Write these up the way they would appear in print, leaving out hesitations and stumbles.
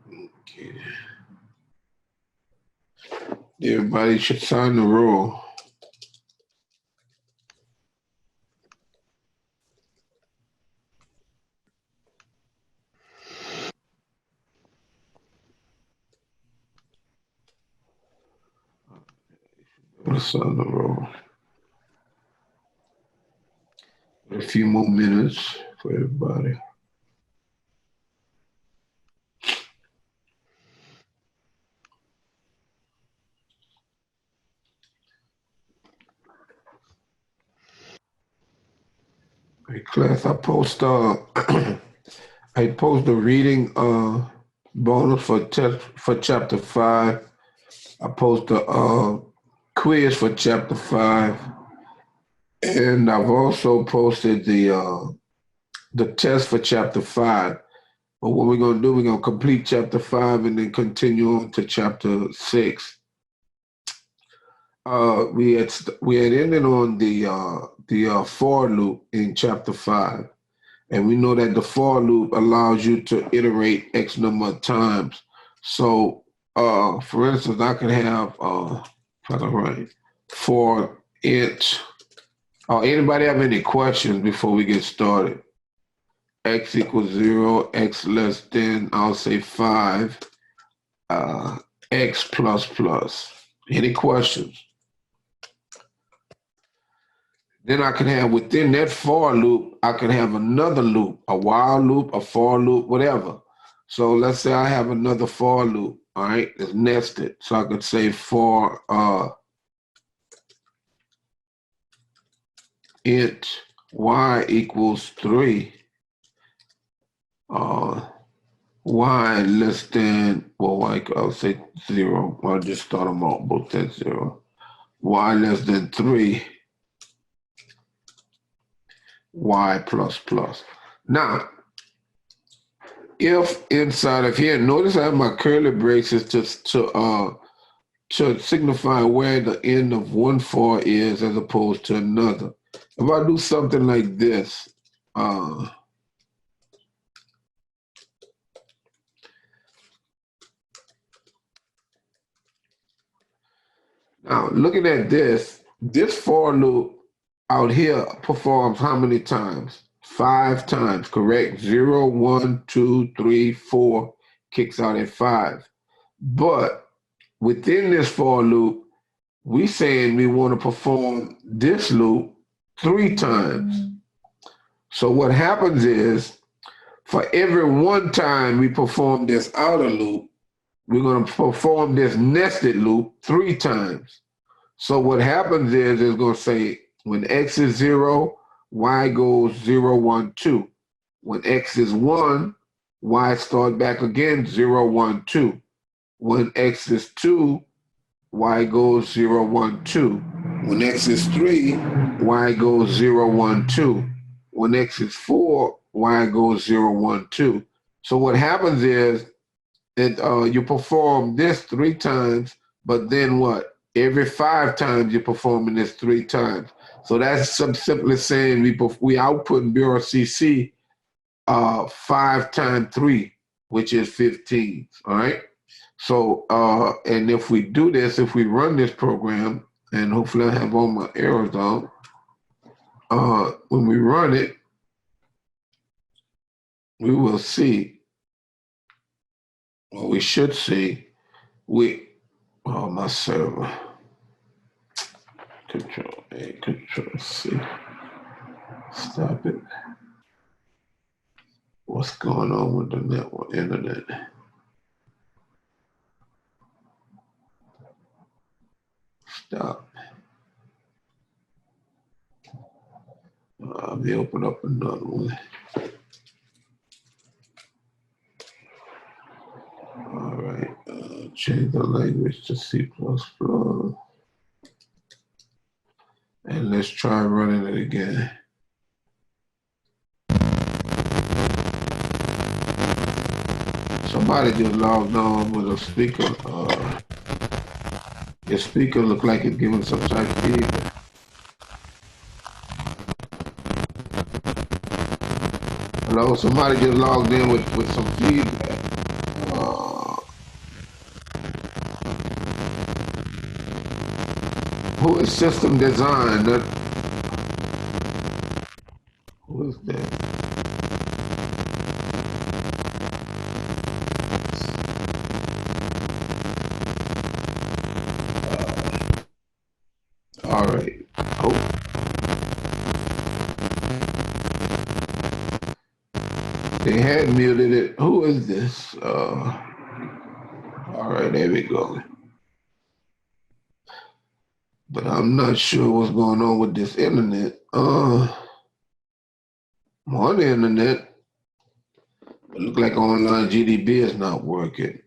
Okay. Everybody should sign the roll. Sign the roll. A few more minutes for everybody. Hey, class, I post I post the reading bonus for chapter 5. I post the quiz for chapter 5, and I've also posted the test for chapter 5. But what we're gonna do, we're gonna complete chapter 5 and then continue on to chapter 6. We had ended on the for loop in chapter 5, and we know that the for loop allows you to iterate X number of times. So, for instance, I can have for int. Anybody have any questions before we get started? X equals 0, X less than, I'll say 5, X plus plus. Any questions? Then I can have within that for loop, I can have another loop, a while loop, a for loop, whatever. So let's say I have another for loop, all right, it's nested. So I could say for int y equals 3, y less than, well, I'll say 0. I'll just start them all both at 0. Y less than 3. Y plus plus. Now, if inside of here, notice I have my curly braces to signify where the end of one for is as opposed to another. If I do something like this, now looking at this for loop out here performs how many times? 5 times, correct? 0, 1, 2, 3, 4 kicks out at 5. But within this for loop, we saying we want to perform this loop 3 times. So what happens is, for every 1 time we perform this outer loop, we're going to perform this nested loop 3 times. So what happens is it's going to say, when X is 0, Y goes 0, 1, 2. When X is 1, Y start back again, 0, 1, 2. When X is 2, Y goes 0, 1, 2. When X is 3, Y goes 0, 1, 2. When X is 4, Y goes 0, 1, 2. So what happens is that you perform this 3 times, but then what? Every 5 times you're performing this 3 times. So that's simply saying we output BRCC 5 times 3, which is 15, all right? So, and if we do this, if we run this program, and hopefully I have all my errors out, when we run it, we will see, well, we should see, my server, Control A, Control C, stop it. What's going on with the network, internet? Stop. Let me open up another one. All right, change the language to C++. And let's try running it again. Somebody just logged on with a speaker. Your speaker looked like it's giving some type of feedback. Hello, somebody just logged in with some feedback. Who is system design? Who is that? All right. Oh. They had muted it. Who is this? All right, there we go. But I'm not sure what's going on with this internet. I'm on the internet. It looks like online GDB is not working.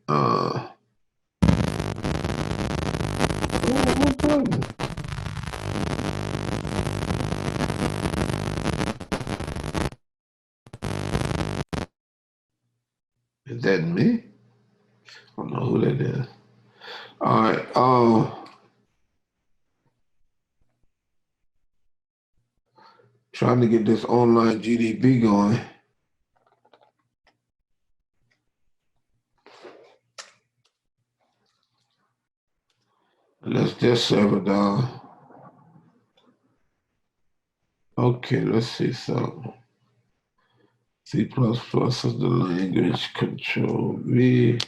Is that me? I don't know who that is. All right. Trying to get this online GDB going. Let's just server down. Okay, let's see something. C++ is the language, Control V.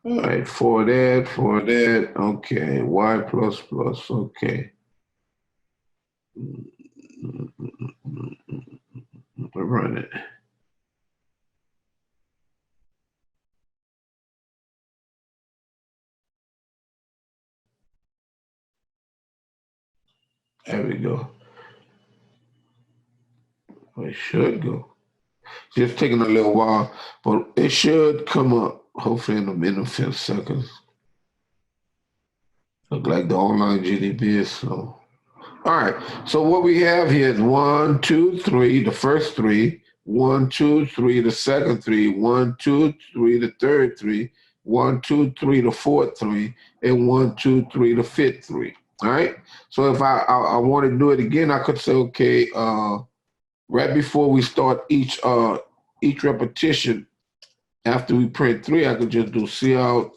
All right, for that, okay. Y++, okay. Run it. There we go. It should go. Just taking a little while, but it should come up hopefully in a minute, 5 seconds. Look like the online GDP is slow. All right, so what we have here is 1, 2, 3, the first 3, 1, 2, 3, the second 3, 1, 2, 3, the third 3, 1, 2, 3, the fourth 3, and 1, 2, 3, the fifth 3. All right, so if I want to do it again, I could say, okay, right before we start each repetition, after we print 3, I could just do CL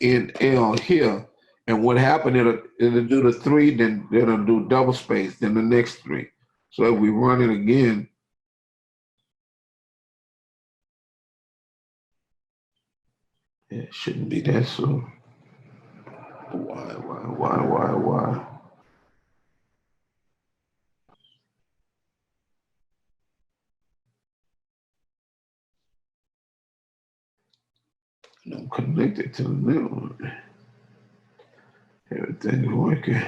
in L here. And what happened, it'll do the 3, then it'll do double space, then the next 3. So if we run it again, it shouldn't be that slow. Why? I'm connected to the network. Everything is working.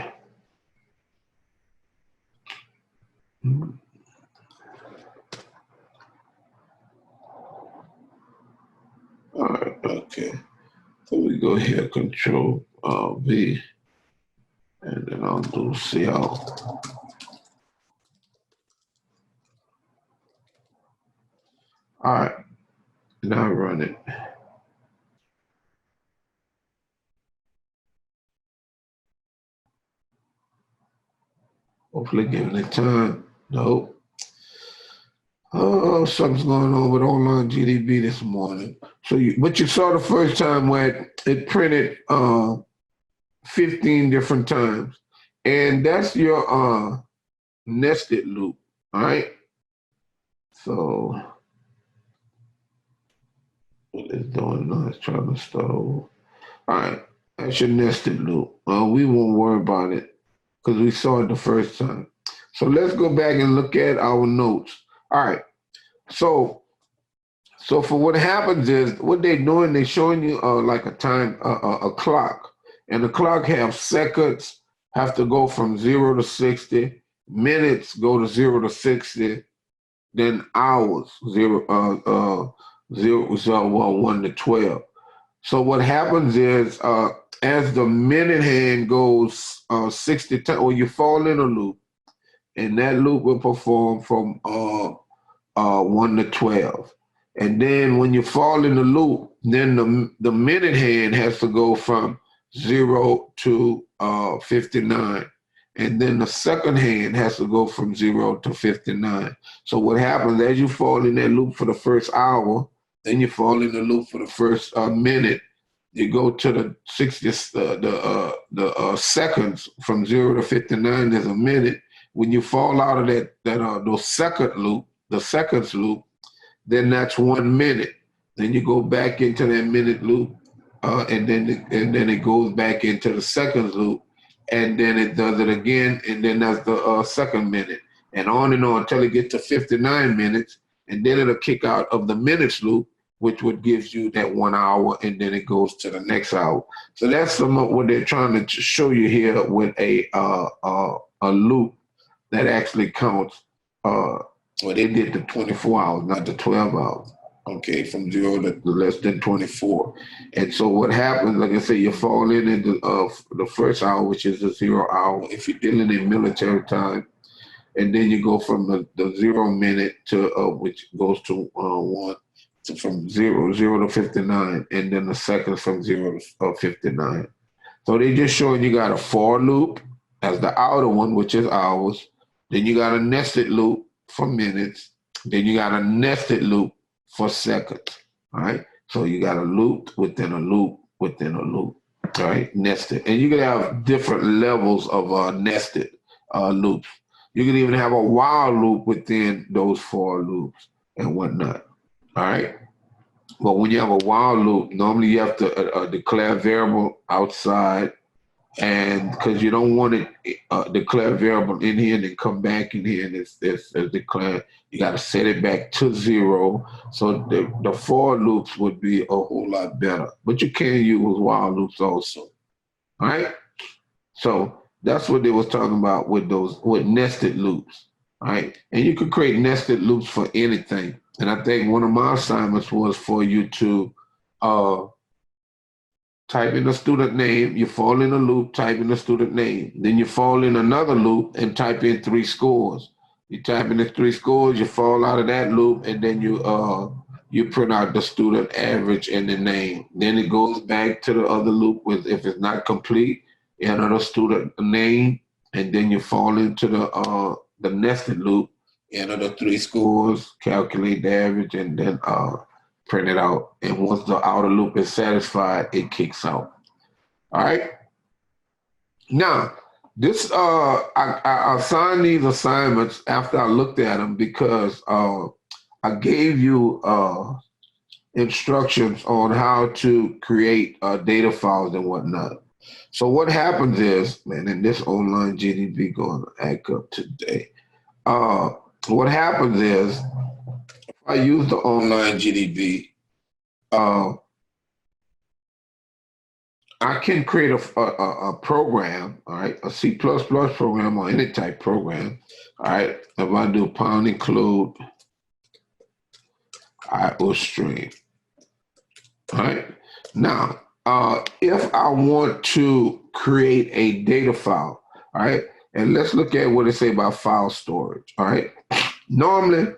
All right, okay. So we go here, Control V, and then I'll do CL. All right, now run it. Hopefully giving it time. Nope. Oh, something's going on with online GDB this morning. So, but you saw the first time where it printed 15 different times, and that's your nested loop. All right. So, what it's doing now is trying to start over. All right, that's your nested loop. We won't worry about it because we saw it the first time. So let's go back and look at our notes. All right. So for what happens is what they're doing, they're showing you like a time, a clock, and the clock have seconds have to go from 0 to 60, minutes go to 0 to 60, then hours 1 to 12. So what happens is as the minute hand goes 60 times, or you fall in a loop, and that loop will perform from 1 to 12. And then when you fall in the loop, then the minute hand has to go from 0 to 59. and then the second hand has to go from 0 to 59. So what happens as you fall in that loop for the first hour, then you fall in the loop for the first minute. You go to the 60, the seconds from 0 to 59 is a minute. When you fall out of those the seconds loop, then that's 1 minute. Then you go back into that minute loop, and then it goes back into the seconds loop, and then it does it again, and then that's the second minute, and on until it gets to 59 minutes, and then it'll kick out of the minutes loop, which would gives you that 1 hour, and then it goes to the next hour. So that's some of what they're trying to show you here with a loop that actually counts. Well, they did the 24 hours, not the 12 hours. Okay, from 0 to less than 24. And so what happens, like I say, you fall into the first hour, which is the 0 hour, if you're dealing in military time, and then you go from the 0 minute to which goes to 1, to from 0 to 59, and then the seconds from 0 to 59. So they just showing you got a for loop as the outer one, which is hours. Then you got a nested loop for minutes. Then you got a nested loop for seconds. All right. So you got a loop within a loop within a loop. All right. Nested. And you can have different levels of nested loops. You can even have a while loop within those for loops and whatnot. All right. But when you have a while loop, normally you have to declare variable outside, and because you don't want to declare variable in here and then come back in here and it's declared, you got to set it back to 0. So the for loops would be a whole lot better. But you can use while loops also. All right. So that's what they was talking about with nested loops. All right. And you could create nested loops for anything. And I think one of my assignments was for you to type in the student name, you fall in a loop, type in the student name. Then you fall in another loop and type in 3 scores. You type in the 3 scores, you fall out of that loop, and then you print out the student average and the name. Then it goes back to the other loop with, if it's not complete, you enter the student name, and then you fall into the nested loop, enter the 3 scores, calculate the average, and then print it out. And once the outer loop is satisfied, it kicks out. All right. Now, this I assigned these assignments after I looked at them because I gave you instructions on how to create data files and whatnot. So what happens is, man, and this online GDB going to act up today. What happens is, if I use the online GDB, I can create a program, all right, a C++ program or any type program, all right. If I do pound include IOStream, all right. Now, if I want to create a data file, all right, and let's look at what it say about file storage, all right. Normally,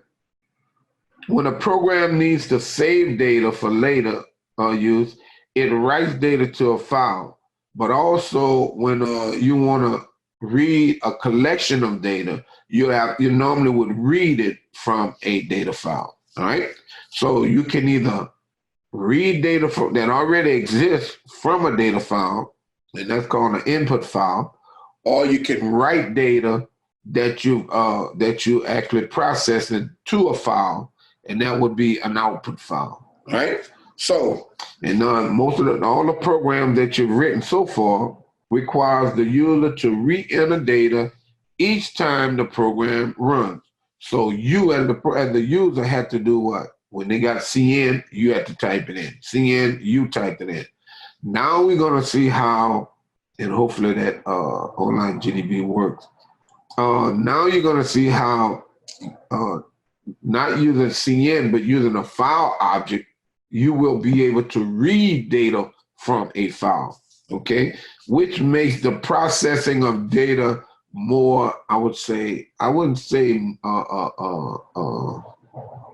when a program needs to save data for later use, it writes data to a file. But also, when you want to read a collection of data, you normally would read it from a data file. All right. So you can either read data that already exists from a data file, and that's called an input file, or you can write data that you actually process into a file, and that would be an output file, right? So, and all the programs that you've written so far requires the user to re-enter data each time the program runs. So you as the user had to do what? When they got CN, you had to type it in. CN, you typed it in. Now we're gonna see how, and hopefully that online GDB works. Now you're gonna see how not using CN, but using a file object, you will be able to read data from a file, okay? Which makes the processing of data more, I wouldn't say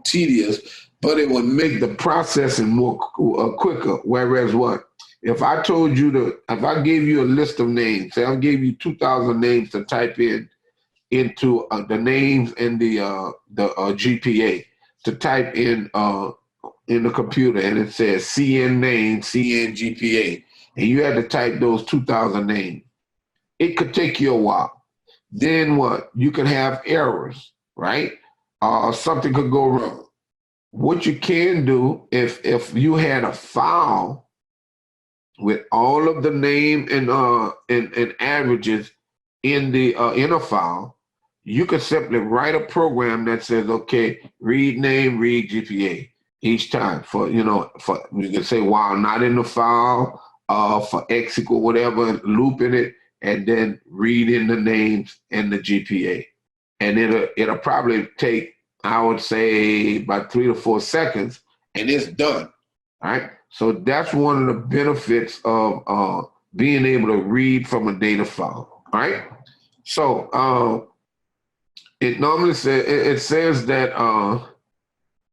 tedious, but it would make the processing more quicker. Whereas what? If I told you if I gave you a list of names, say I gave you 2,000 names to type into the names and the GPA to type in the computer, and it says CN name, CN GPA, and you had to type those 2,000 names, it could take you a while. Then what? You can have errors, right? Something could go wrong. What you can do if you had a file with all of the name and averages in a file, you could simply write a program that says, okay, read name, read GPA each time for you can say while not in the file, for X equal whatever, looping it, and then read in the names and the GPA. And it'll probably take, I would say, about 3 to 4 seconds, and it's done. All right. So that's one of the benefits of being able to read from a data file. All right. So it normally says that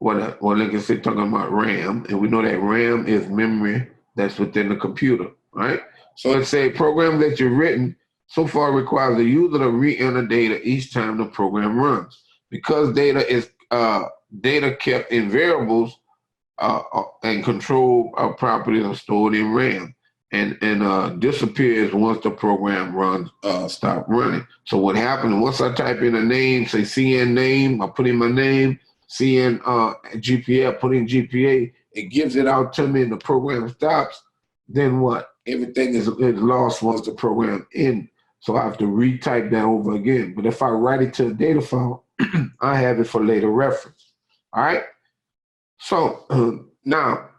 like I said, talking about RAM, and we know that RAM is memory that's within the computer. Right. So it says program that you've written so far requires the user to re-enter data each time the program runs. Because data is data kept in variables and control properties are stored in RAM and disappears once the program runs stop running. So what happens once I type in a name, say CN name, I put in my name, CN GPA, I put in GPA, it gives it out to me and the program stops, then what? Everything is lost once the program ends. So I have to retype that over again. But if I write it to a data file, I have it for later reference. All right? So now,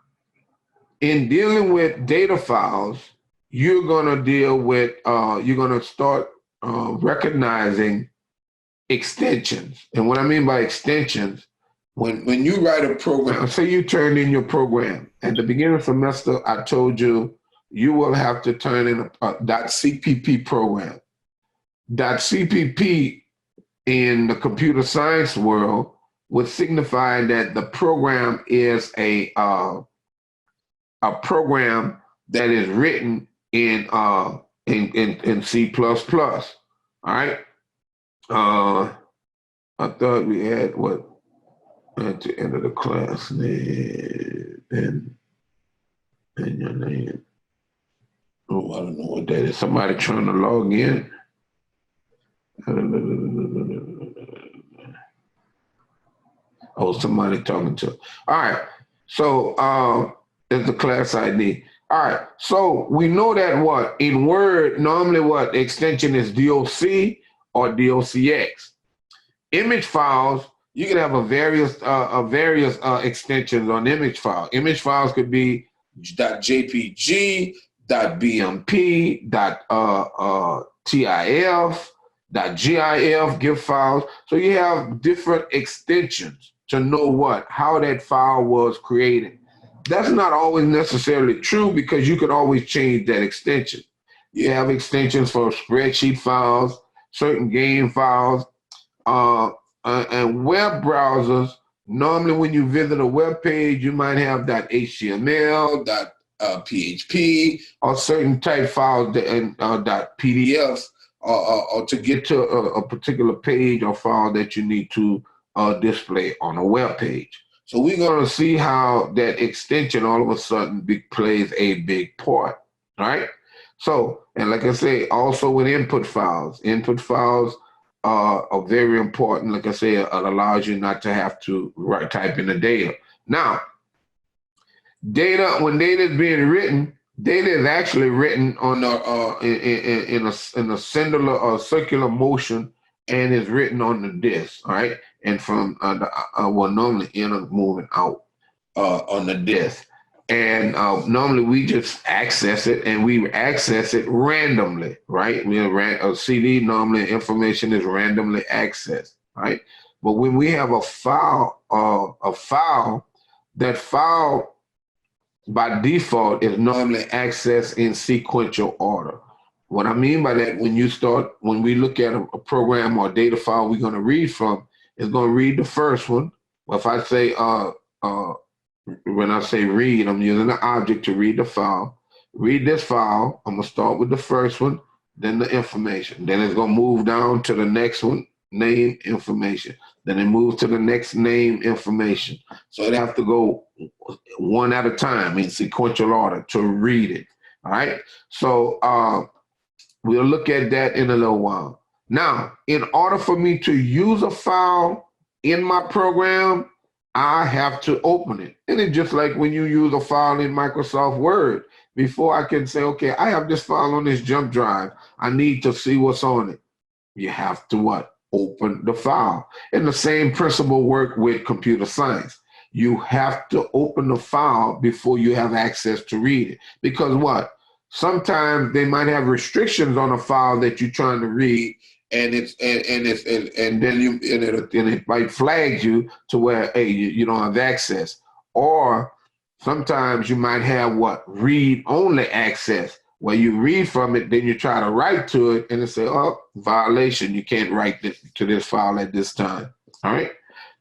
in dealing with data files, you're going to deal with, you're going to start recognizing extensions. And what I mean by extensions, when you write a program, say you turned in your program. At the beginning of the semester, I told you, you will have to turn in a .cpp program. .cpp in the computer science world would signify that the program is a program that is written in C++. All right. I thought we had what at the end of the class name and your name. Oh, I don't know what that is. Somebody trying to log in. Oh, somebody talking to. All right. So it's the class ID. All right. So we know that what in Word normally what extension is DOC or DOCX. Image files, you can have a various extensions on image file. Image files could be .jpg, .bmp, .tif, .gif, GIF files. So you have different extensions to know how that file was created. That's not always necessarily true because you could always change that extension. You have extensions for spreadsheet files, certain game files, and web browsers. Normally when you visit a web page, you might have .html, .php, or certain type files and .pdfs, or to get to a particular page or file that you need to display on a web page. So we're going to see how that extension all of a sudden plays a big part, right? So, and like I say, also with input files are very important. Like I say, it allows you not to have to type in the data. Now, when data is being written, data is actually written on in a circular motion and is written on the disk, all right? And from normally in moving out on the disk. And normally we just access it, and we access it randomly, right? A CD, normally information is randomly accessed, right? But when we have a file, that file by default is normally accessed in sequential order. What I mean by that, when we look at a program or data file we're going to read from, it's going to read the first one. Well, if I say, when I say read, I'm using the object to read the file. read this file. I'm going to start with the first one, then the information. Then it's going to move down to the next one, name, information. Then it moves to the next name, information. So it have to go one at a time in sequential order to read it. All right. So we'll look at that in a little while. Now, in order for me to use a file in my program, I have to open it. And it's just like when you use a file in Microsoft Word. Before I can say, okay, I have this file on this jump drive. I need to see what's on it. You have to what? Open the file. And the same principle work with computer science. You have to open the file before you have access to read it. Because what? Sometimes they might have restrictions on a file that you're trying to read, and then it might flag you to where, hey, you don't have access. Or sometimes you might have what? Read only access, where you read from it, then you try to write to it, and it say, oh, violation, you can't write to this file at this time. All right.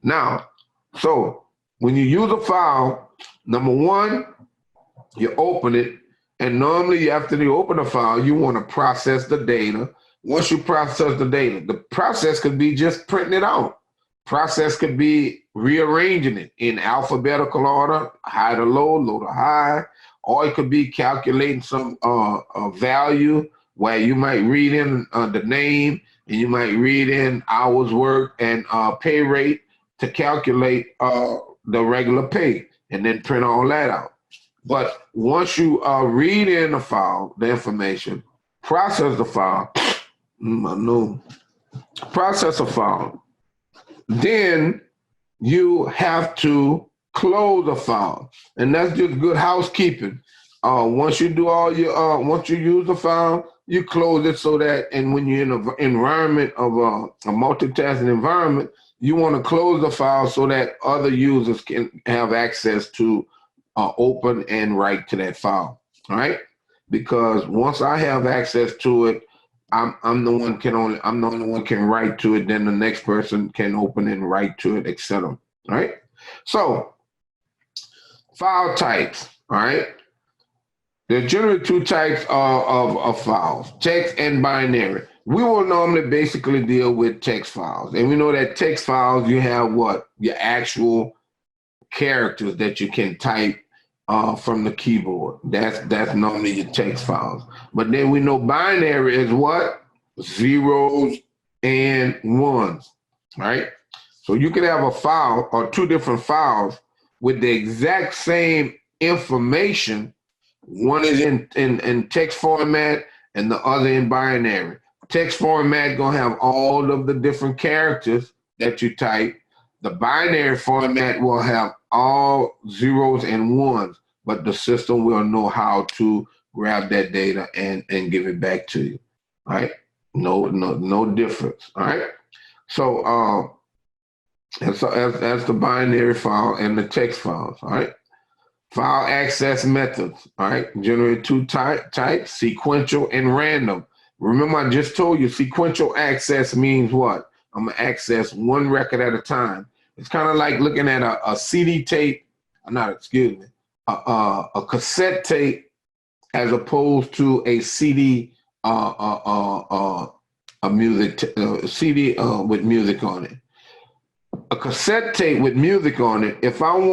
Now, so when you use a file, number one, you open it, and normally after you open a file, you want to process the data. Once you process the data, the process could be just printing it out. Process could be rearranging it in alphabetical order, high to low, low to high, or it could be calculating some value where you might read in the name, and you might read in hours worked and pay rate to calculate the regular pay, and then print all that out. But once you read in the file, the information, process the file, process a file, then you have to close the file. And that's just good housekeeping. Once you do all your, once you use the file, you close it so that, and when you're in an environment of a multitasking environment, you want to close the file so that other users can have access to open and write to that file, all right? Because once I have access to it, I'm the only one can write to it. Then the next person can open and write to it, etc. All right. So file types. All right. There's generally two types of files: text and binary. We will normally basically deal with text files, and we know that text files, you have what? Your actual characters that you can type from the keyboard. That's normally your text files. But then we know binary is what? Zeros and ones, right? So you can have a file or two different files with the exact same information. One is in text format and the other in binary. Text format gonna have all of the different characters that you type. The binary format will have all zeros and ones, but the system will know how to grab that data and give it back to you. All right? No difference. All right. So that's the binary file and the text files. All right. File access methods. All right. Generate two types: sequential and random. Remember, I just told you sequential access means what? I'm gonna access one record at a time. It's kind of like looking at a CD tape, a cassette tape, as opposed to a CD, a music CD with music on it. A cassette tape with music on it. If I'm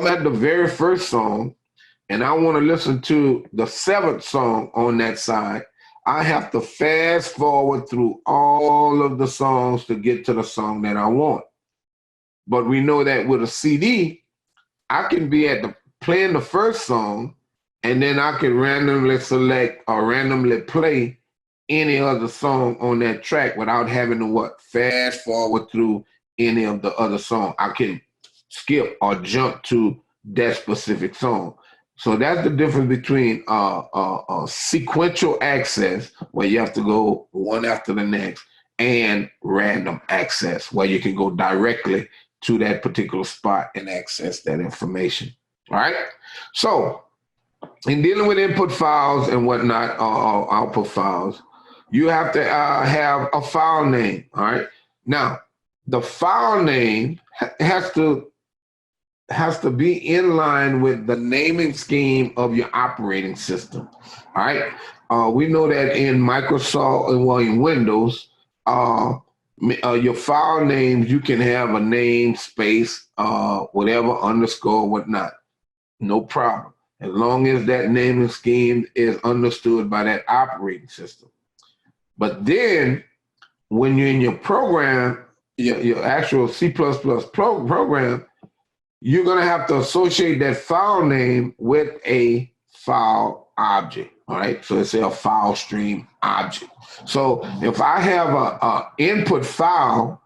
at the very first song and I want to listen to the seventh song on that side, I have to fast forward through all of the songs to get to the song that I want. But we know that with a CD, I can be playing the first song, and then I can randomly select or randomly play any other song on that track without having to fast forward through any of the other songs. I can skip or jump to that specific song. So that's the difference between sequential access, where you have to go one after the next, and random access, where you can go directly to that particular spot and access that information. All right. So in dealing with input files and whatnot, or output files, you have to have a file name. All right. Now, the file name has to has to be in line with the naming scheme of your operating system. All right. We know that in Microsoft, well, in Windows, your file names, you can have a name, space, whatever, underscore, whatnot. No problem. As long as that naming scheme is understood by that operating system. But then when you're in your program, your actual C++ program, you're going to have to associate that file name with a file object. All right. So it's a Filestream object. So if I have a input file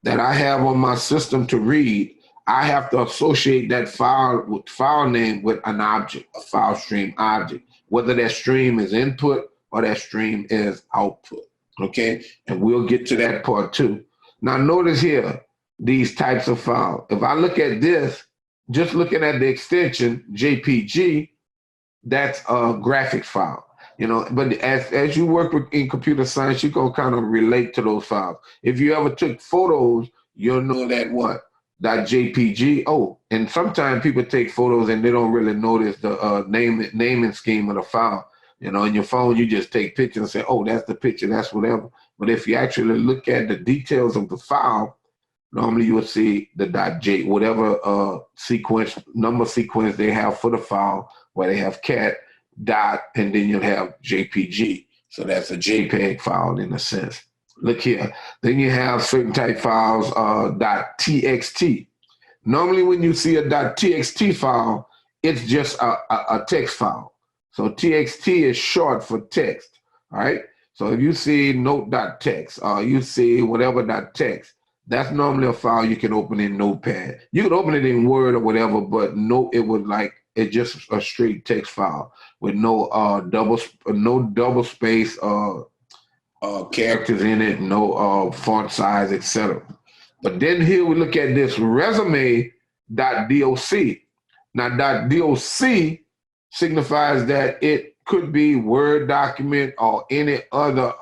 that I have on my system to read, I have to associate that file name with an object, a Filestream object, whether that stream is input or that stream is output. Okay. And we'll get to that part too. Now notice here, these types of files. If I look at this, just looking at the extension JPG, that's a graphic file, but as you work in computer science, you're going to kind of relate to those files. If you ever took photos, you'll know that what? That JPG. Oh, and sometimes people take photos and they don't really notice the naming scheme of the file. In your phone, you just take pictures and say, oh, that's the picture, that's whatever. But if you actually look at the details of the file, normally you will see the .j, whatever number sequence they have for the file, where they have cat, dot, and then you'll have JPG. So that's a JPEG file in a sense. Look here. Then you have certain type files, .txt. Normally when you see a .txt file, it's just a text file. So TXT is short for text, all right? So if you see note.txt, or you see whatever .text, that's normally a file you can open in Notepad. You can open it in Word or whatever, but it's just a straight text file with no double space characters in it, no font size, etc. But then here we look at this resume.doc. Now .doc signifies that it could be Word document or any other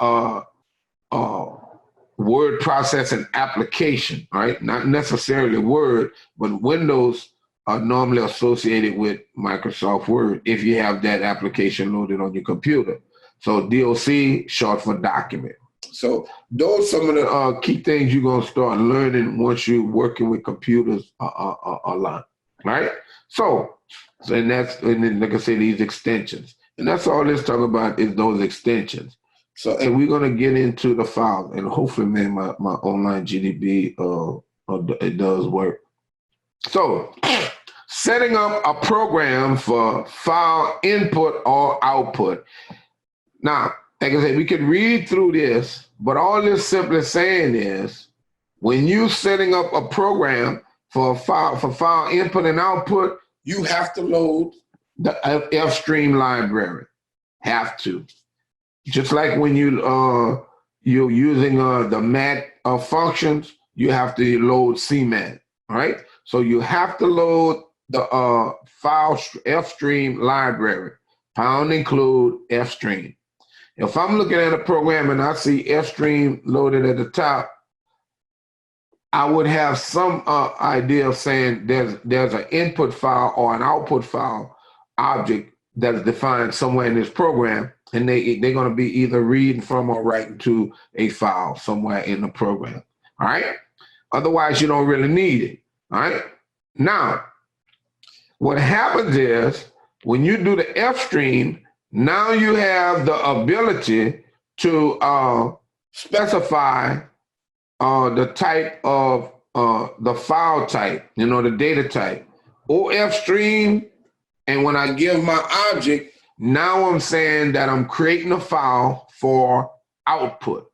word processing application, right? Not necessarily Word, but Windows are normally associated with Microsoft Word if you have that application loaded on your computer. So DOC, short for document. So those are some of the key things you're going to start learning once you're working with computers a lot, right? So and then like I say, these extensions. And that's all this talk about is those extensions. So, and we're going to get into the file, and hopefully, man, my online GDB, it does work. So, setting up a program for file input or output. Now, like I said, we could read through this, but all this simply saying is, when you setting up a program for file input and output, you have to load the Filestream library. Have to. Just like when you're using the mat functions, you have to load CMAT, right? So you have to load the Filestream library, #include Filestream. If I'm looking at a program and I see Filestream loaded at the top, I would have some idea of saying there's an input file or an output file object that is defined somewhere in this program, and they're going to be either reading from or writing to a file somewhere in the program. All right. Otherwise, you don't really need it. All right. Now, what happens is when you do the Filestream, now you have the ability to specify the type of the file type, the data type, or Filestream. And when I give my object, now I'm saying that I'm creating a file for output.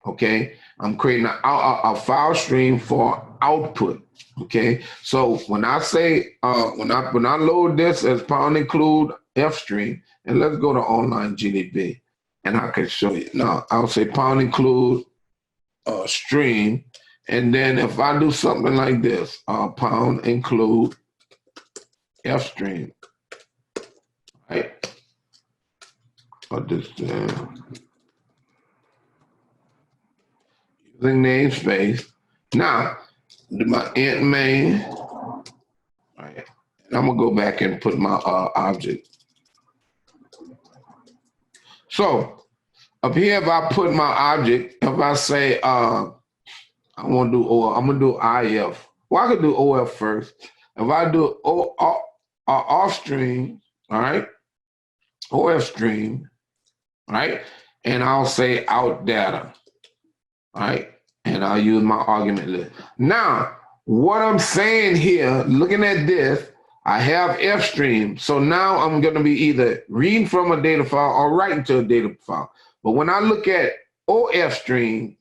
Okay, I'm creating a file stream for output. Okay, so when I say when I load this as #include Filestream, and let's go to online GDB, and I can show you. Now I'll say #include stream, and then if I do something like this, #include Filestream, right? I'll just using namespace. Now, do my int main. Right. I'm gonna go back and put my object. So up here, if I put my object, if I say I want to do OF, I'm gonna do IF. Well, I could do OF first. If I do off stream, all right, OF stream, right, and I'll say out data, all right, and I'll use my argument list. Now, what I'm saying here, looking at this, I have F stream. So now I'm going to be either reading from a data file or writing to a data file. But when I look at OF stream,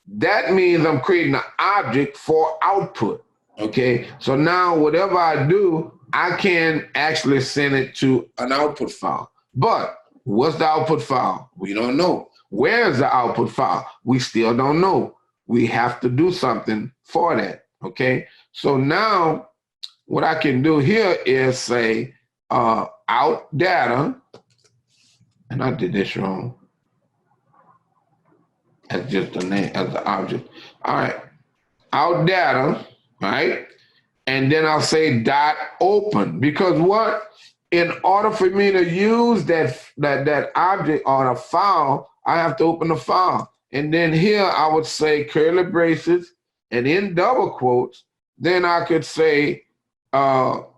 that means I'm creating an object for output. Okay. So now whatever I do, I can actually send it to an output file. But what's the output file? We don't know. Where's the output file? We still don't know. We have to do something for that. Okay. So now what I can do here is say out data, and I did this wrong. That's just the name as the object. All right, out data, right? And then I'll say dot open, because what? In order for me to use that object or a file, I have to open the file. And then here I would say curly braces, and in double quotes, then I could say out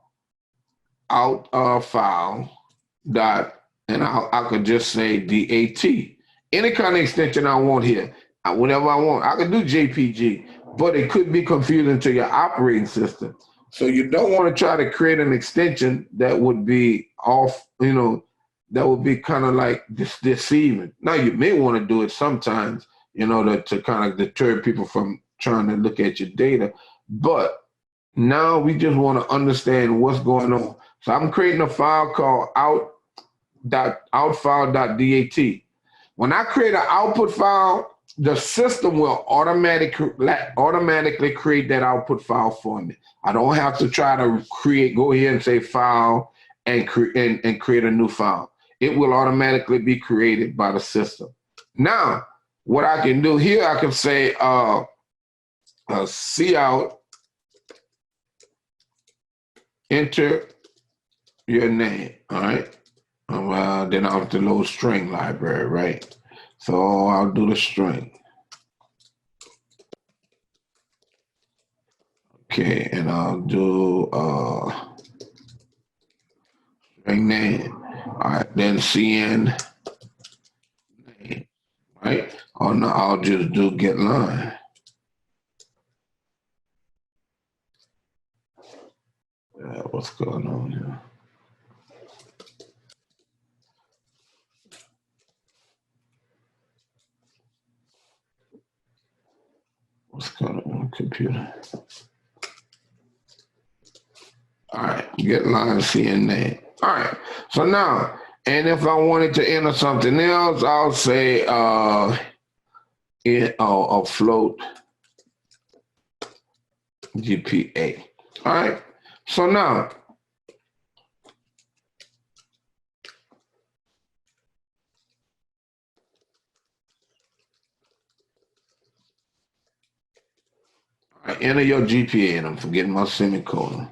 file dot, and I could just say DAT. Any kind of extension I want here, whatever I want. I could do JPG, but it could be confusing to your operating system. So you don't want to try to create an extension that would be off, that would be kind of like deceiving. Now you may want to do it sometimes, to kind of deter people from trying to look at your data, but now we just want to understand what's going on. So I'm creating a file called outfile.dat. When I create an output file, the system will automatically create that output file for me. I don't have to try to go here and say file and create a new file. It will automatically be created by the system. Now, what I can do here, I can say cout, enter your name, all right? Then I'll have to load string library, right? So I'll do the string. Okay, and I'll do string name. All right, then CN name, right? Or no, I'll just do get line. What's going on here? What's going on the computer? All right, get line CN name. All right, so now, and if I wanted to enter something else, I'll say float GPA. All right, so now, enter your GPA, and I'm forgetting my semicolon.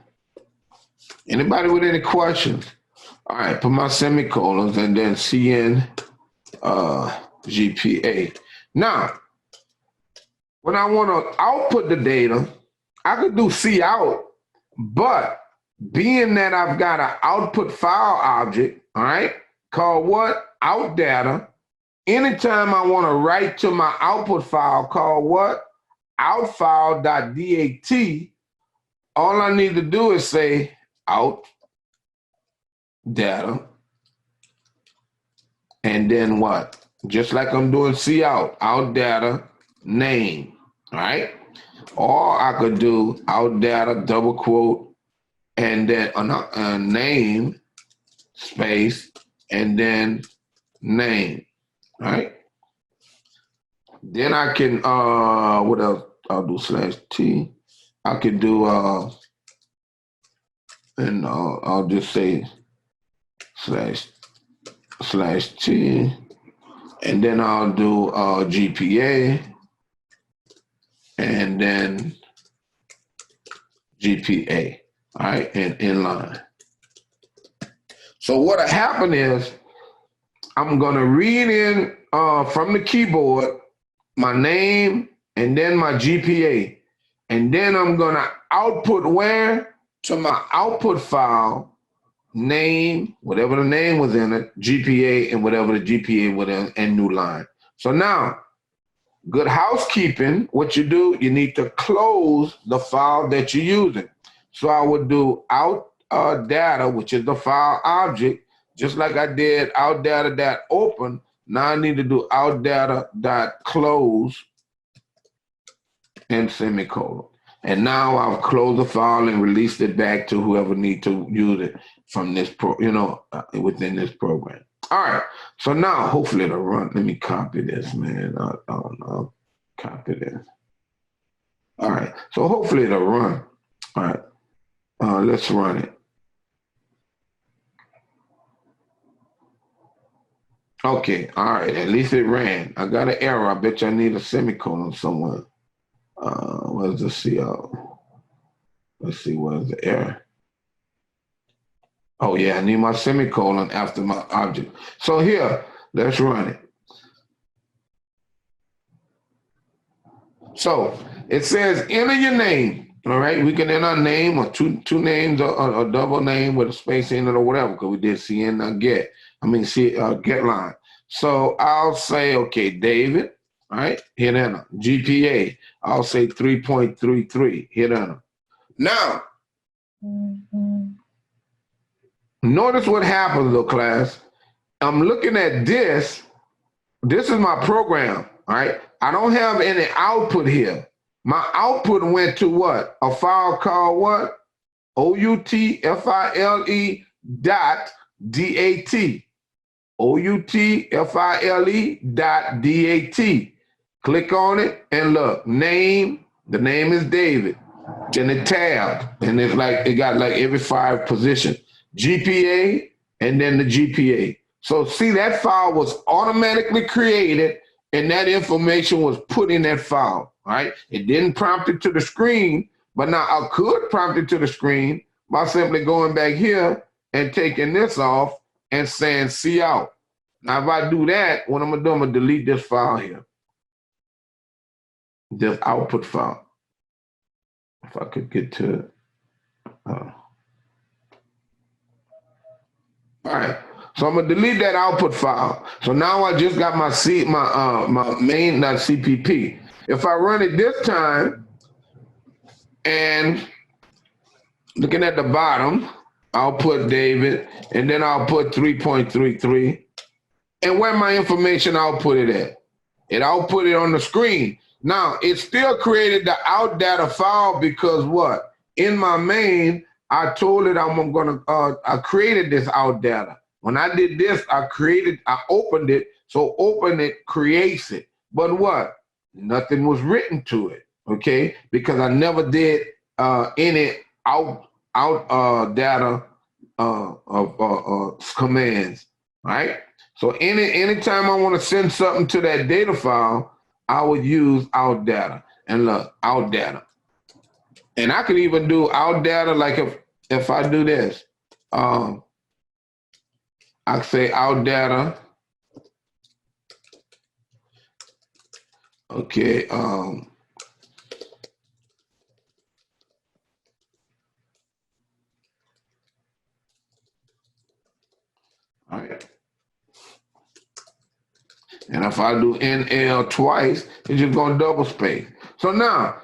Anybody with any questions? All right, put my semicolons and then CN GPA. Now, when I want to output the data, I could do cout, but being that I've got an output file object, all right, called what? Out data. Anytime I want to write to my output file called what? Outfile.dat, all I need to do is say out data, and then what? Just like I'm doing cout, out data name, all right? Or I could do out data double quote, and then a name space, and then name, all right? Then I can, what else? I'll do /t. I could do, and I'll just say /t, and then I'll do GPA, and then GPA, all right, and inline. So what'll happen is I'm gonna read in from the keyboard my name and then my GPA. And then I'm gonna output where? To my output file, name, whatever the name was in it, GPA, and whatever the GPA was in, and new line. So now, good housekeeping, what you do, you need to close the file that you're using. So I would do out data, which is the file object, just like I did out data.open. Now I need to do out data.close and semicolon. And now I've closed the file and released it back to whoever need to use it from this within this program. All right, so now hopefully it'll run. Let me copy this, man. I'll copy this. All right, so hopefully it'll run. All right, let's run it. Okay, all right, at least it ran. I got an error. I bet you I need a semicolon somewhere. Where's the CO? Let's see, where's the error? Oh yeah, I need my semicolon after my object. So here, let's run it. So it says enter your name. All right, we can enter a name or two names or a double name with a space in it or whatever, because we did CN get. Get line. So I'll say, okay, David. All right, hit enter. GPA, I'll say 3.33, hit enter. Now, notice what happens, though, class. I'm looking at this. This is my program, all right? I don't have any output here. My output went to what? A file called what? OUTFILE dot DAT. OUTFILE dot DAT. Click on it and look, name, the name is David. Then it tabbed, and it's like, it got like every 5 position. GPA, and then the GPA. So see, that file was automatically created, and that information was put in that file, right? It didn't prompt it to the screen, but now I could prompt it to the screen by simply going back here and taking this off and saying C out. Now, if I do that, what I'm gonna do, I'm gonna delete this file here. This output file. If I could get to it. All right, so I'm gonna delete that output file. So now I just got my main .cpp. If I run it this time, and looking at the bottom, I'll put David, and then I'll put 3.33. And where my information output it at? It output it on the screen. Now, it still created the out data file because what? In my main, I told it I created this out data. When I did this, I opened it. So open it creates it. But what? Nothing was written to it, okay? Because I never did any out data commands, right? So anytime I want to send something to that data file, I would use out data. And look, out data. And I could even do out data, like if I do this, I say out data. Okay. All right. And if I do NL twice, it's just going to double space. So now,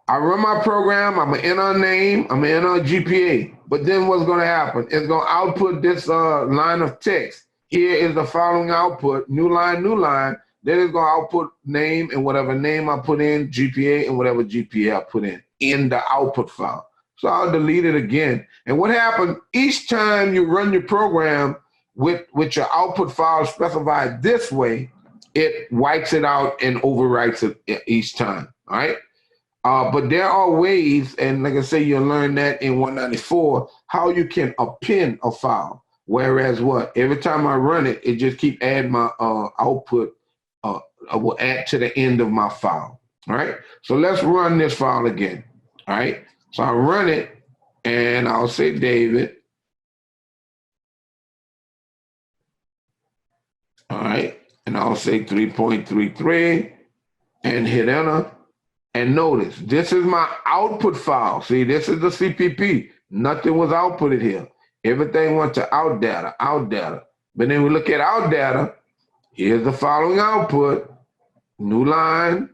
I run my program, I'm going to enter a name, I'm going to enter a GPA. But then what's going to happen? It's going to output this line of text. Here is the following output, new line, new line. Then it's going to output name and whatever name I put in, GPA and whatever GPA I put in the output file. So I'll delete it again. And what happened, each time you run your program, with your output file specified this way, it wipes it out and overwrites it each time, all right? But there are ways, and like I say, you'll learn that in 194, how you can append a file. Whereas what? Every time I run it, it just keep adding my output, I will add to the end of my file, all right? So let's run this file again, all right? So I run it, and I'll say David, All right, and I'll say 3.33 and hit enter. And notice, this is my output file. See, this is the CPP. Nothing was outputted here. Everything went to out data, out data. But then we look at out data. Here's the following output. New line,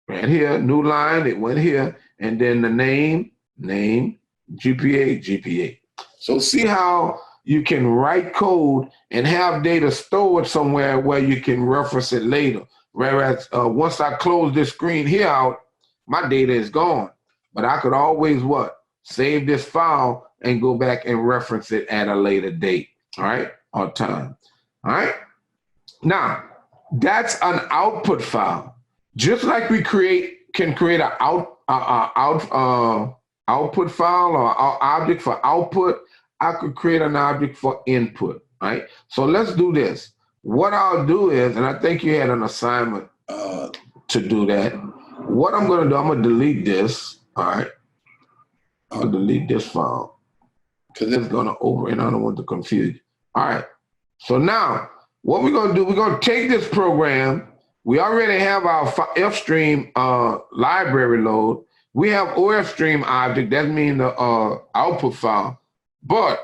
right here, new line, it went here. And then the name, GPA, GPA. So see how you can write code and have data stored somewhere where you can reference it later. Whereas once I close this screen here out, my data is gone. But I could always what? Save this file and go back and reference it at a later date, all right, or time, all right? Now, that's an output file. Just like we can create an output file or object for output, I could create an object for input, right? So let's do this. What I'll do is, and I think you had an assignment to do that. What I'm gonna do, I'm gonna delete this, all right? I'll delete this file because it's gonna and I don't want to confuse you. All right, so now what we're gonna do, we're gonna take this program. We already have our Filestream library load. We have Filestream object, that means the output file. But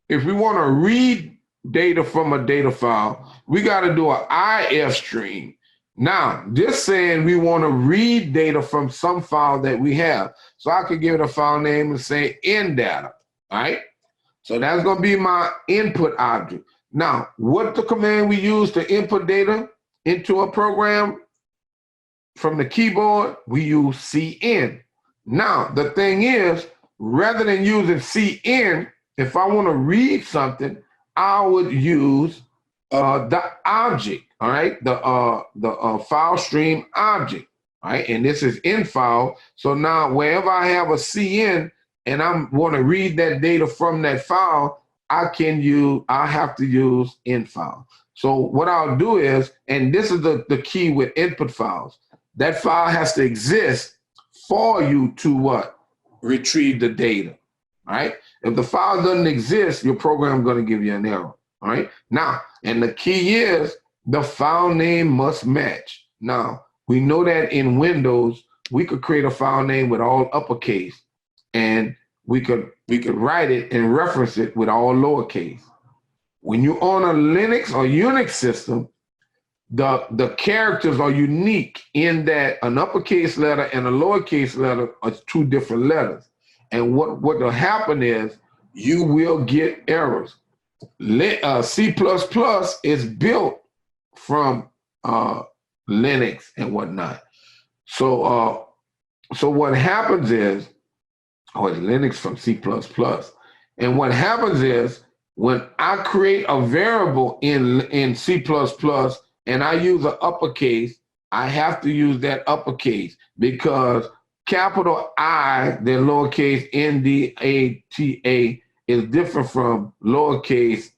if we want to read data from a data file, we got to do an Ifstream. Now, this saying we want to read data from some file that we have. So I could give it a file name and say indata, all right? So that's going to be my input object. Now, what the command we use to input data into a program from the keyboard, we use cin. Now, the thing is, rather than using cin, if I want to read something, I would use the object, all right? The Filestream object, all right? And this is in file. So now wherever I have a cin and I want to read that data from that file, I have to use in file. So what I'll do is, and this is the key with input files, that file has to exist for you to what? Retrieve the data, all right? If the file doesn't exist, your program is going to give you an error, all right? Now, and the key is the file name must match. Now, we know that in Windows, we could create a file name with all uppercase, and we could write it and reference it with all lowercase. When you're on a Linux or Unix system, the characters are unique in that an uppercase letter and a lowercase letter are two different letters. And what will happen is you will get errors. C++ is built from Linux and whatnot. So what happens is, it's Linux from C++. And what happens is when I create a variable in C++ and I use an uppercase, I have to use that uppercase because capital I, then lowercase ndata is different from lowercase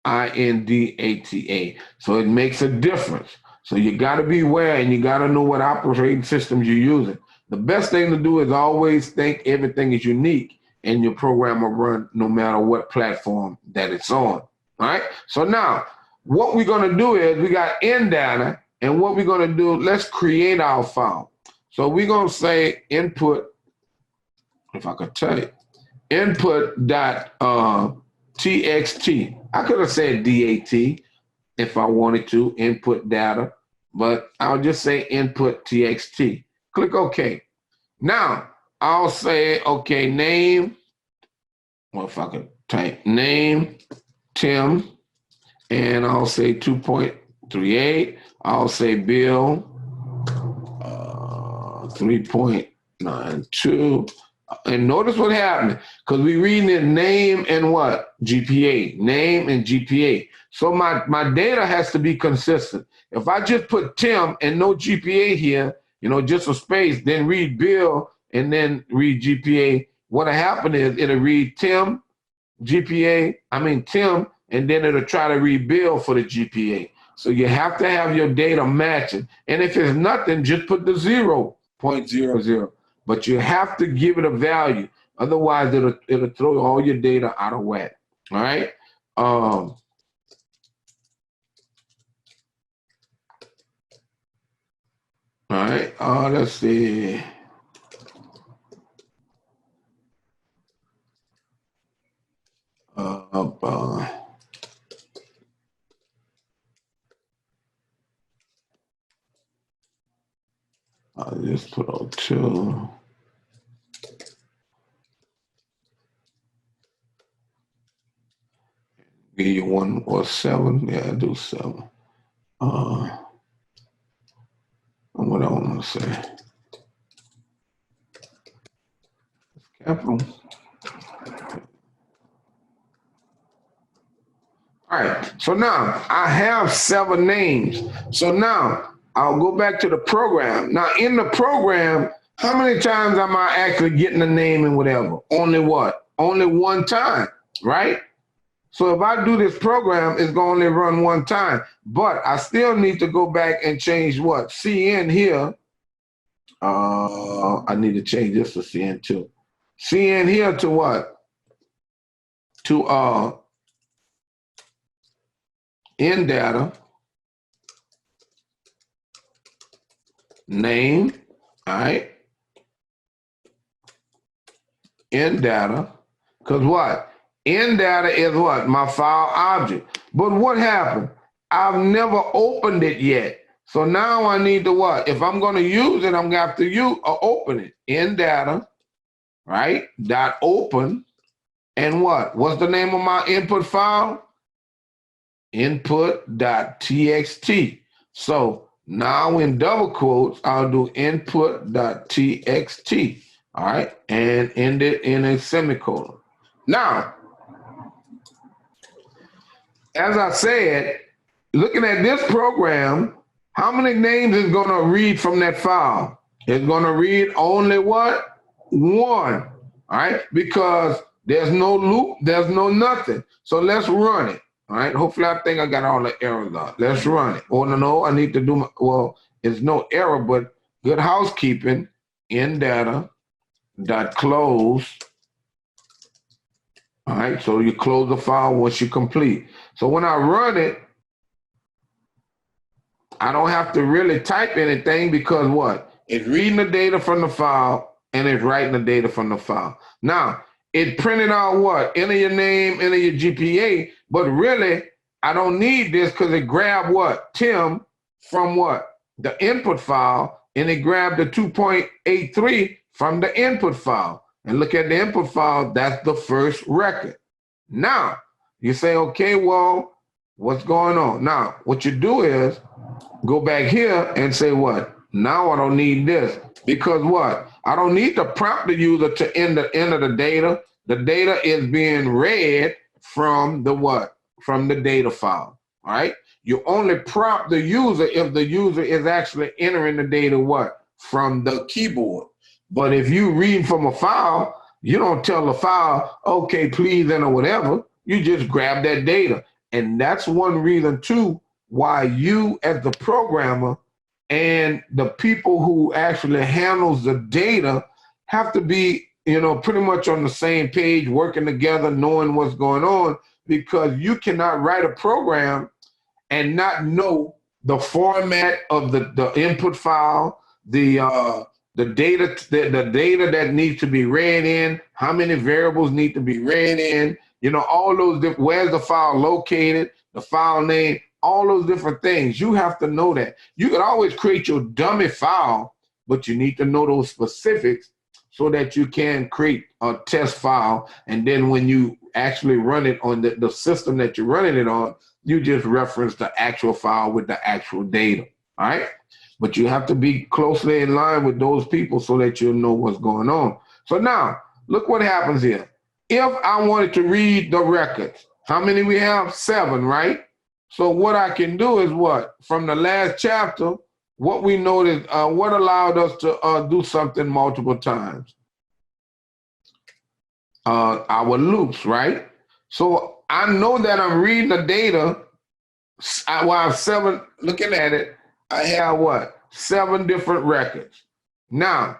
indata. So it makes a difference. So you got to be aware and you got to know what operating systems you're using. The best thing to do is always think everything is unique and your program will run no matter what platform that it's on. All right. So now what we're going to do is we got indata, and what we're going to do, let's create our file. So we're going to say input, if I could type, input.txt. I could have said DAT if I wanted to, input data, but I'll just say input txt. Click OK. Now, I'll say, okay, name, well, if I could type name, Tim, and I'll say 2.38. I'll say bill, 3.92. And notice what happened, because we reading it name and what? GPA, name and GPA. So my data has to be consistent. If I just put Tim and no GPA here, just a space, then read bill and then read GPA, what'll happen is it'll read Tim, Tim, and then it'll try to read bill for the GPA. So you have to have your data matching. And if it's nothing, just put the 0.00. But you have to give it a value. Otherwise, it'll throw all your data out of whack. All right. All right, let's see. I'll just put on 2. Give you 1 or 7. Yeah, I do 7. And what I want to say. Capital. All right, so now I have 7 names. So now I'll go back to the program. Now in the program, how many times am I actually getting the name and whatever? Only what? Only 1 time, right? So if I do this program, it's going to only run 1 time. But I still need to go back and change what? CN here. I need to change this to CN too. CN here to what? To in data, name, all right, in data, because what? In data is what? My file object. But what happened? I've never opened it yet. So now I need to what? If I'm going to use it, I'm going to have to open it. In data, right? Dot open. And what? What's the name of my input file? Input.txt. So now in double quotes, I'll do input.txt. All right, and end it in a semicolon. Now, as I said, looking at this program, how many names is going to read from that file? It's going to read only what? 1. All right, because there's no loop, there's no nothing. So let's run it. All right, hopefully I think I got all the errors out. Let's run it. Oh, no, I need to do, well, it's no error, but good housekeeping, in data, dot close. All right, so you close the file once you complete. So when I run it, I don't have to really type anything because what? It's reading the data from the file and it's writing the data from the file. Now, it printed out what? Enter your name, enter your GPA, but really, I don't need this because it grabbed what? Tim from what? The input file, and it grabbed the 2.83 from the input file. And look at the input file, that's the first record. Now, you say, okay, well, what's going on? Now, what you do is go back here and say what? Now I don't need this because what? I don't need to prompt the user to enter the data. The data is being read from the what? From the data file, all right? You only prompt the user if the user is actually entering the data what? From the keyboard. But if you read from a file, you don't tell the file, okay, please enter whatever. You just grab that data. And that's one reason too why you as the programmer and the people who actually handles the data have to be, you know, pretty much on the same page, working together, knowing what's going on, because you cannot write a program and not know the format of the input file, the data that needs to be read in, how many variables need to be read in, you know, all those where's the file located, the file name, all those different things. You have to know that. You can always create your dummy file, but you need to know those specifics so that you can create a test file. And then when you actually run it on the system that you're running it on, you just reference the actual file with the actual data, all right? But you have to be closely in line with those people so that you'll know what's going on. So now, look what happens here. If I wanted to read the records, how many we have? 7, right? So what I can do is what? From the last chapter, what we noticed, what allowed us to do something multiple times? Our loops, right? So I know that I'm reading the data. I have 7, looking at it, I have what? 7 different records. Now,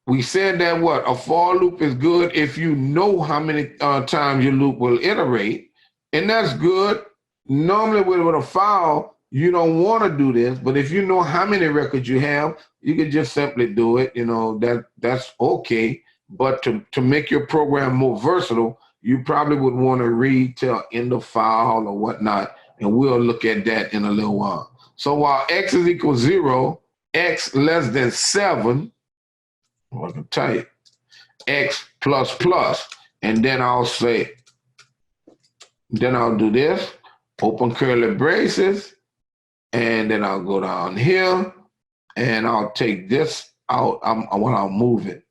we said that what? A for loop is good if you know how many times your loop will iterate, and that's good. Normally with a file, you don't want to do this, but if you know how many records you have, you can just simply do it. You know, that's okay. But to make your program more versatile, you probably would want to read till end of file or whatnot, and we'll look at that in a little while. So while x is equal 0, x less than 7, well, I can type x plus plus, and then I'll say, then I'll do this, open curly braces, and then I'll go down here, and I'll take this out, I'll move it,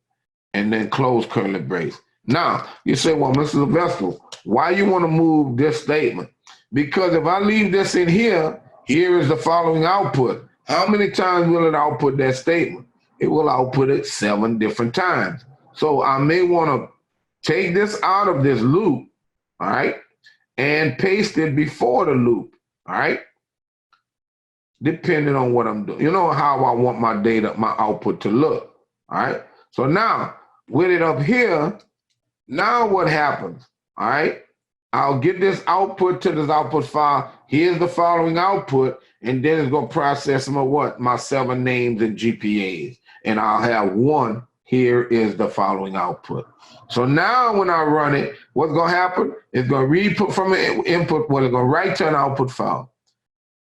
and then close curly brace. Now, you say, well, Mr. Sylvester, why you want to move this statement? Because if I leave this in here, here is the following output. How many times will it output that statement? It will output it 7 different times. So I may want to take this out of this loop, all right, and paste it before the loop, all right, depending on what I'm doing. You know how I want my data, my output to look, all right? So now, with it up here, now what happens, all right? I'll get this output to this output file. Here's the following output, and then it's going to process my what? My 7 names and GPAs. And I'll have 1. Here is the following output. So now when I run it, what's going to happen? It's going to read from an input, well, it's going to write to an output file.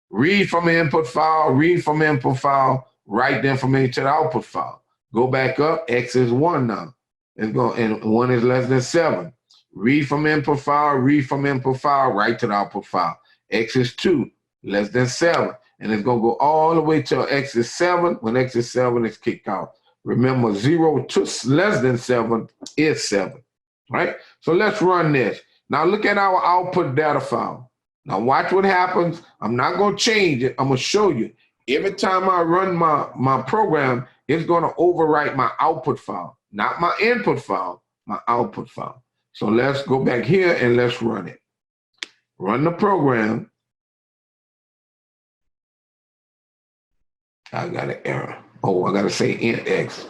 Read from an input file, read from an input file, write the information to the output file. Go back up, x is 1 now. It's going, and 1 is less than 7. Read from input file, read from input file, write to the output file. X is 2, less than 7. And it's going to go all the way till x is 7. When x is 7, it's kicked out. Remember, 0 to less than 7 is 7, right? So let's run this. Now look at our output data file. Now watch what happens. I'm not going to change it. I'm going to show you. Every time I run my program, it's going to overwrite my output file, not my input file, my output file. So let's go back here and let's run it. Run the program. I got an error. Oh, I got to say int x.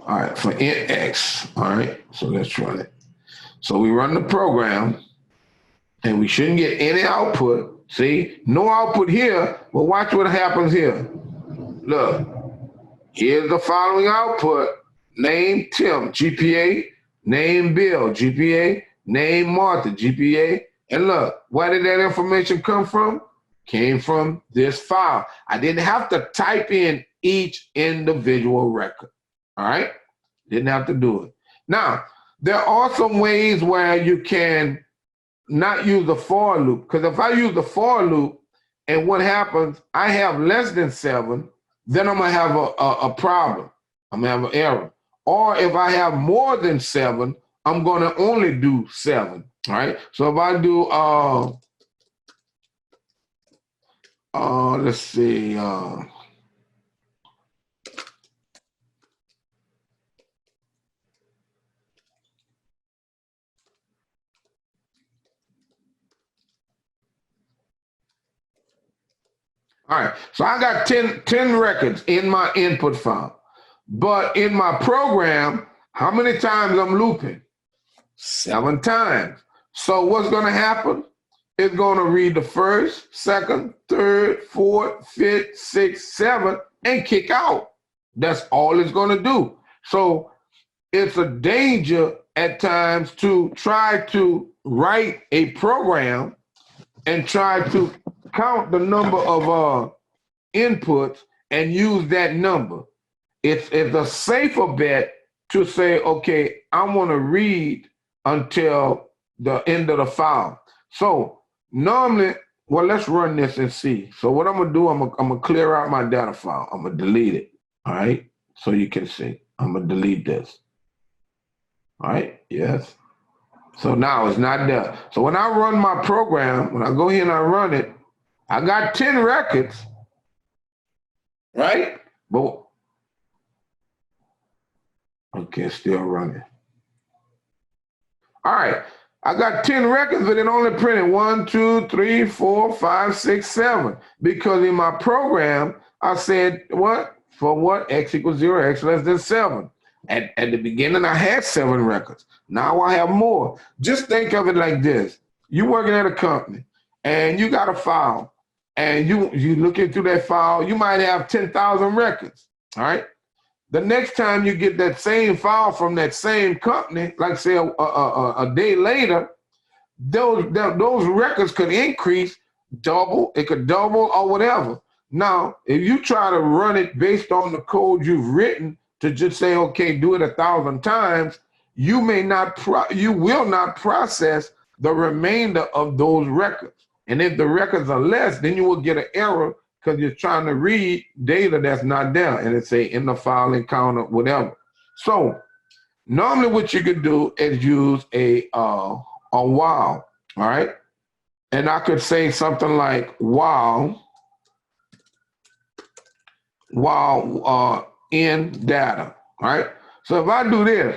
All right, for int x. All right, so let's run it. So we run the program, and we shouldn't get any output. See, no output here, but watch what happens here. Look, here's the following output. Name Tim, GPA. Name Bill, GPA. Name Martha, GPA. And look, where did that information come from? Came from this file. I didn't have to type in each individual record, all right? Didn't have to do it. Now, there are some ways where you can not use the for loop, because if I use the for loop and what happens, I have less than 7, then I'm gonna have a problem. I'm gonna have an error. Or if I have more than 7, I'm gonna only do 7, all right? So if I do, let's see, all right, so I got 10 records in my input file. But in my program, how many times I'm looping? 7 times. So what's going to happen? It's going to read the first, second, third, fourth, fifth, sixth, seventh, and kick out. That's all it's going to do. So it's a danger at times to try to write a program and try to count the number of inputs and use that number. It's a safer bet to say, okay, I want to read until the end of the file. So normally, well, let's run this and see. So what I'm gonna do, I'm gonna clear out my data file. I'm gonna delete it, all right? So you can see, I'm gonna delete this. All right, yes. So now it's not there. So when I run my program, when I go here and I run it, I got 10 records, right? But okay, still running. All right, I got 10 records, but it only printed 1, 2, 3, 4, 5, 6, 7. Because in my program, I said, what? For what? X equals 0, X less than 7. At the beginning, I had 7 records. Now I have more. Just think of it like this. You're working at a company, and you got a file, and you looking through that file, you might have 10,000 records. All right. The next time you get that same file from that same company, like say a day later, those records could increase, double, it could double or whatever. Now, if you try to run it based on the code you've written to just say, okay, do it 1,000 times, you will not process the remainder of those records. And if the records are less, then you will get an error because you're trying to read data that's not there, and it say in the file encounter, whatever. So normally what you could do is use a while, all right? And I could say something like while in data, all right? So if I do this,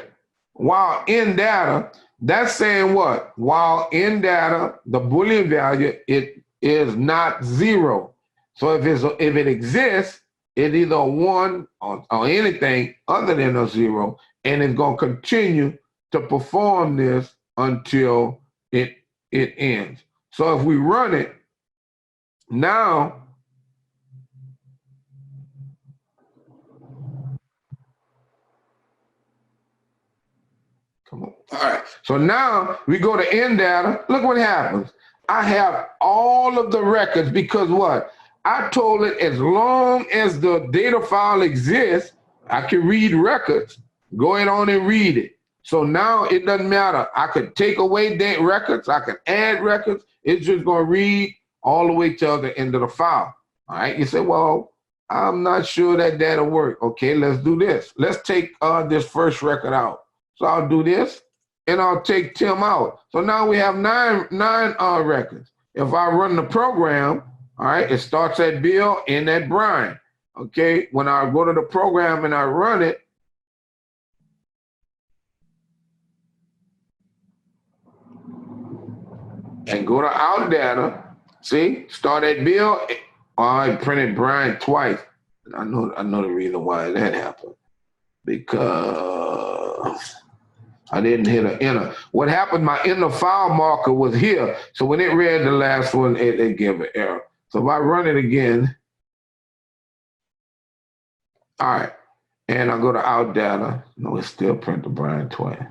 while in data, that's saying what? While in data, the Boolean value, it is not 0. So if it exists, it's either a 1 or anything other than a 0, and it's going to continue to perform this until it ends. So if we run it now, come on. All right. So now we go to end data. Look what happens. I have all of the records because what? I told it as long as the data file exists, I can read records. Go ahead on and read it. So now it doesn't matter. I could take away date records. I can add records. It's just going to read all the way till the end of the file. All right. You say, well, I'm not sure that'll work. Okay, let's do this. Let's take this first record out. So I'll do this, and I'll take Tim out. So now we have nine records. If I run the program, all right, it starts at Bill and at Brian. Okay, when I go to the program and I run it, and go to out data, see, start at Bill, I printed Brian twice. I know the reason why that happened, because I didn't hit an enter. What happened, my inner file marker was here. So when it read the last one, it gave an error. So if I run it again, all right, and I go to out data, no, it's still print the Brian twice.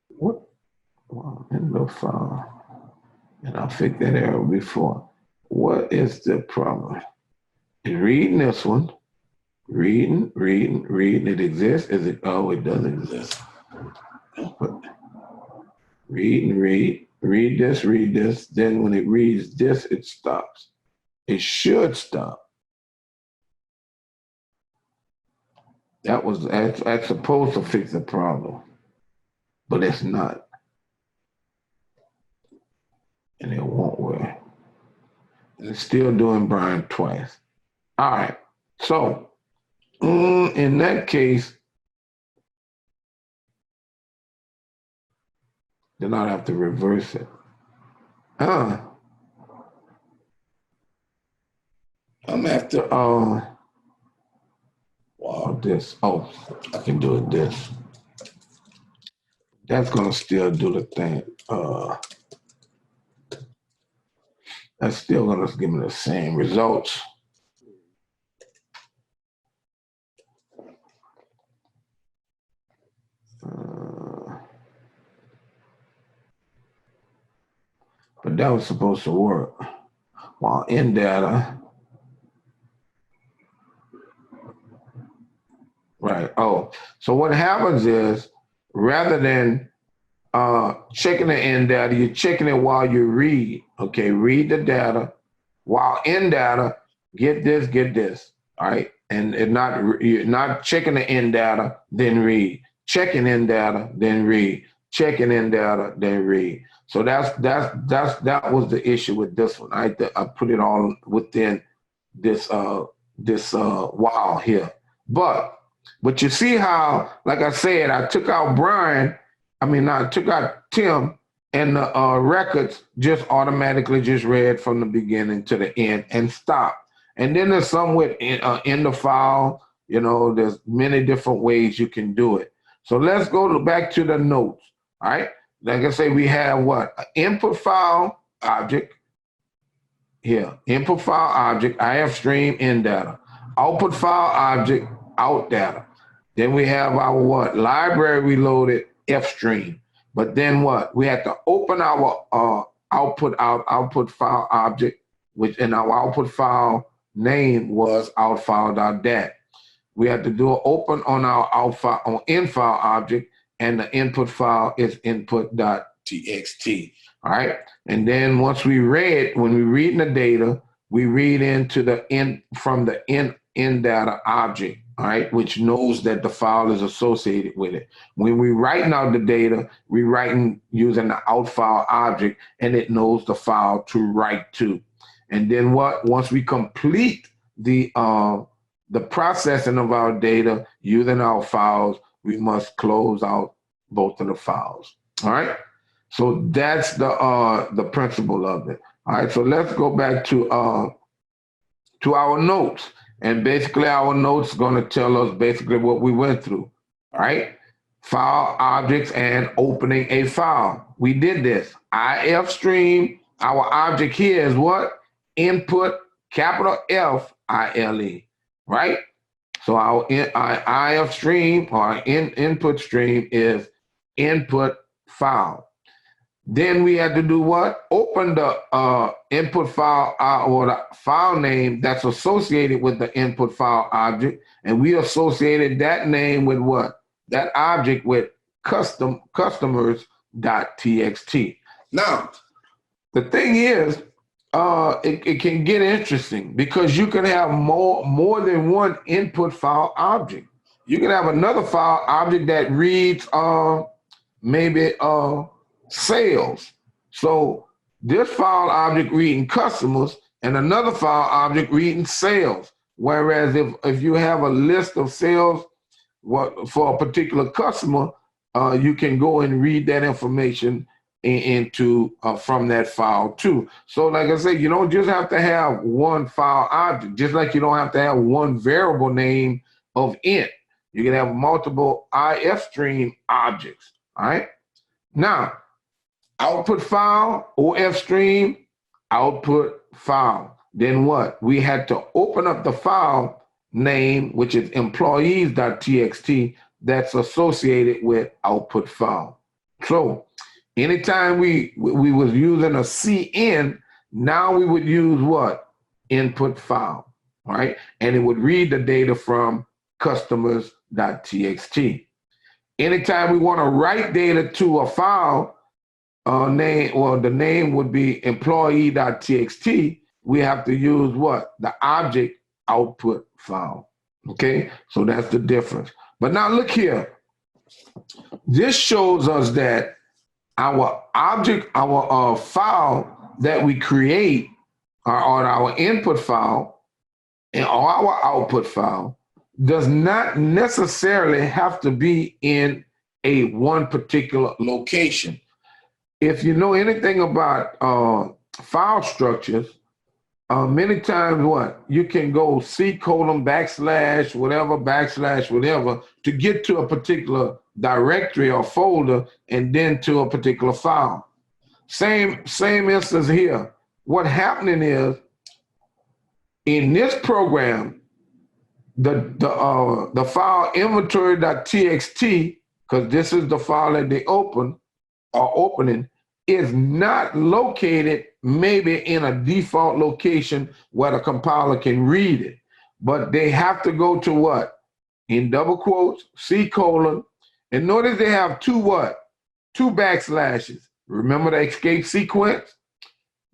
What? Well, in the file, and I fixed that error before. What is the problem? It's reading this one. Reading. It exists. Is it? Oh, it doesn't exist. Read this. Then when it reads this, it stops. It should stop. That's supposed to fix the problem, but it's not. And it won't work. It's still doing Brian twice. All right. So in that case, then I'd have to reverse it. I'm after this. Oh, I can do it this. That's gonna still do the thing. That's still gonna give me the same results. But that was supposed to work. While in data, right? Oh, so what happens is rather than checking the in data, you're checking it while you read. Okay, read the data. While in data, get this. All right, and you're not checking the in data, then read. Checking in data, then read. Checking in data, then read. So that was the issue with this one. I put it all within this while here. But you see how, like I said, I took out I took out Tim, and the records just automatically just read from the beginning to the end and stopped. And then there's somewhere in the file, there's many different ways you can do it. So let's go back to the notes, all right? Like I say, we have what? An input file object. here. Input file object, ifstream in data. Output file object, out data. Then we have our what? Library reloaded fstream. But then what? We have to open our output file object, which in our output file name was outfile.dat. We have to do an open on our out file on in file object, and the input file is input.txt. All right. And then once we read, when we read the data, we read into the in from the in data object, all right, which knows that the file is associated with it. When we writing out the data, we writing using the out file object, and it knows the file to write to. And then what? Once we complete the processing of our data using our files, we must close out both of the files. All right. So that's the principle of it. All right. So let's go back to our notes, and basically our notes going to tell us basically what we went through. All right. File objects and opening a file. We did this. ifstream. Our object here is what? Input capital F ILE. Right? So our ifstream or input stream is input file. Then we had to do what? Open the input file or the file name that's associated with the input file object, and we associated that name with what? That object with customers.txt. Now, the thing is, it can get interesting because you can have more than one input file object. You can have another file object that reads maybe sales. So this file object reading customers and another file object reading sales. Whereas if you have a list of sales for a particular customer, you can go and read that information into from that file too. So like I said, you don't just have to have one file object, just like you don't have to have one variable name of int. You can have multiple ifstream objects. All right. Now, output file, ofstream, output file. Then what? We had to open up the file name, which is employees.txt, that's associated with output file. So anytime we was using a CN, now we would use what? Input file, all right? And it would read the data from customers.txt. Anytime we want to write data to a file name, or the name would be employee.txt, we have to use what? The object output file, okay? So that's the difference. But now look here. This shows us that our object, our file that we create, or our input file and our output file, does not necessarily have to be in a one particular location. If you know anything about file structures, many times what? You can go C:\\, whatever, to get to a particular directory or folder and then to a particular file. Same instance here. What happening is, in this program, the file inventory.txt, because this is the file that they opening, is not located maybe in a default location where the compiler can read it, but they have to go to what? In double quotes, C:\, and notice they have two what? Two backslashes. Remember the escape sequence?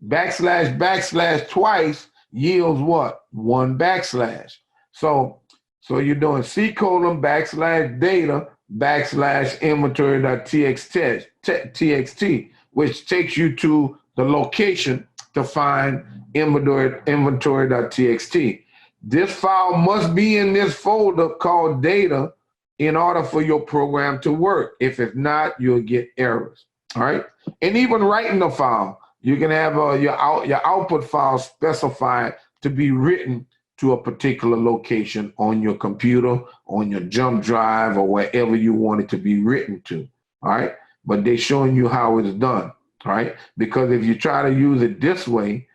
\\\, twice yields what? One backslash. So you're doing C:\, \data, \inventory.txt, which takes you to the location to find inventory.txt. This file must be in this folder called data in order for your program to work. If it's not, you'll get errors. All right. And even writing the file, you can have your output file specified to be written to a particular location on your computer, on your jump drive, or wherever you want it to be written to. All right. But they're showing you how it's done. All right. Because if you try to use it this way,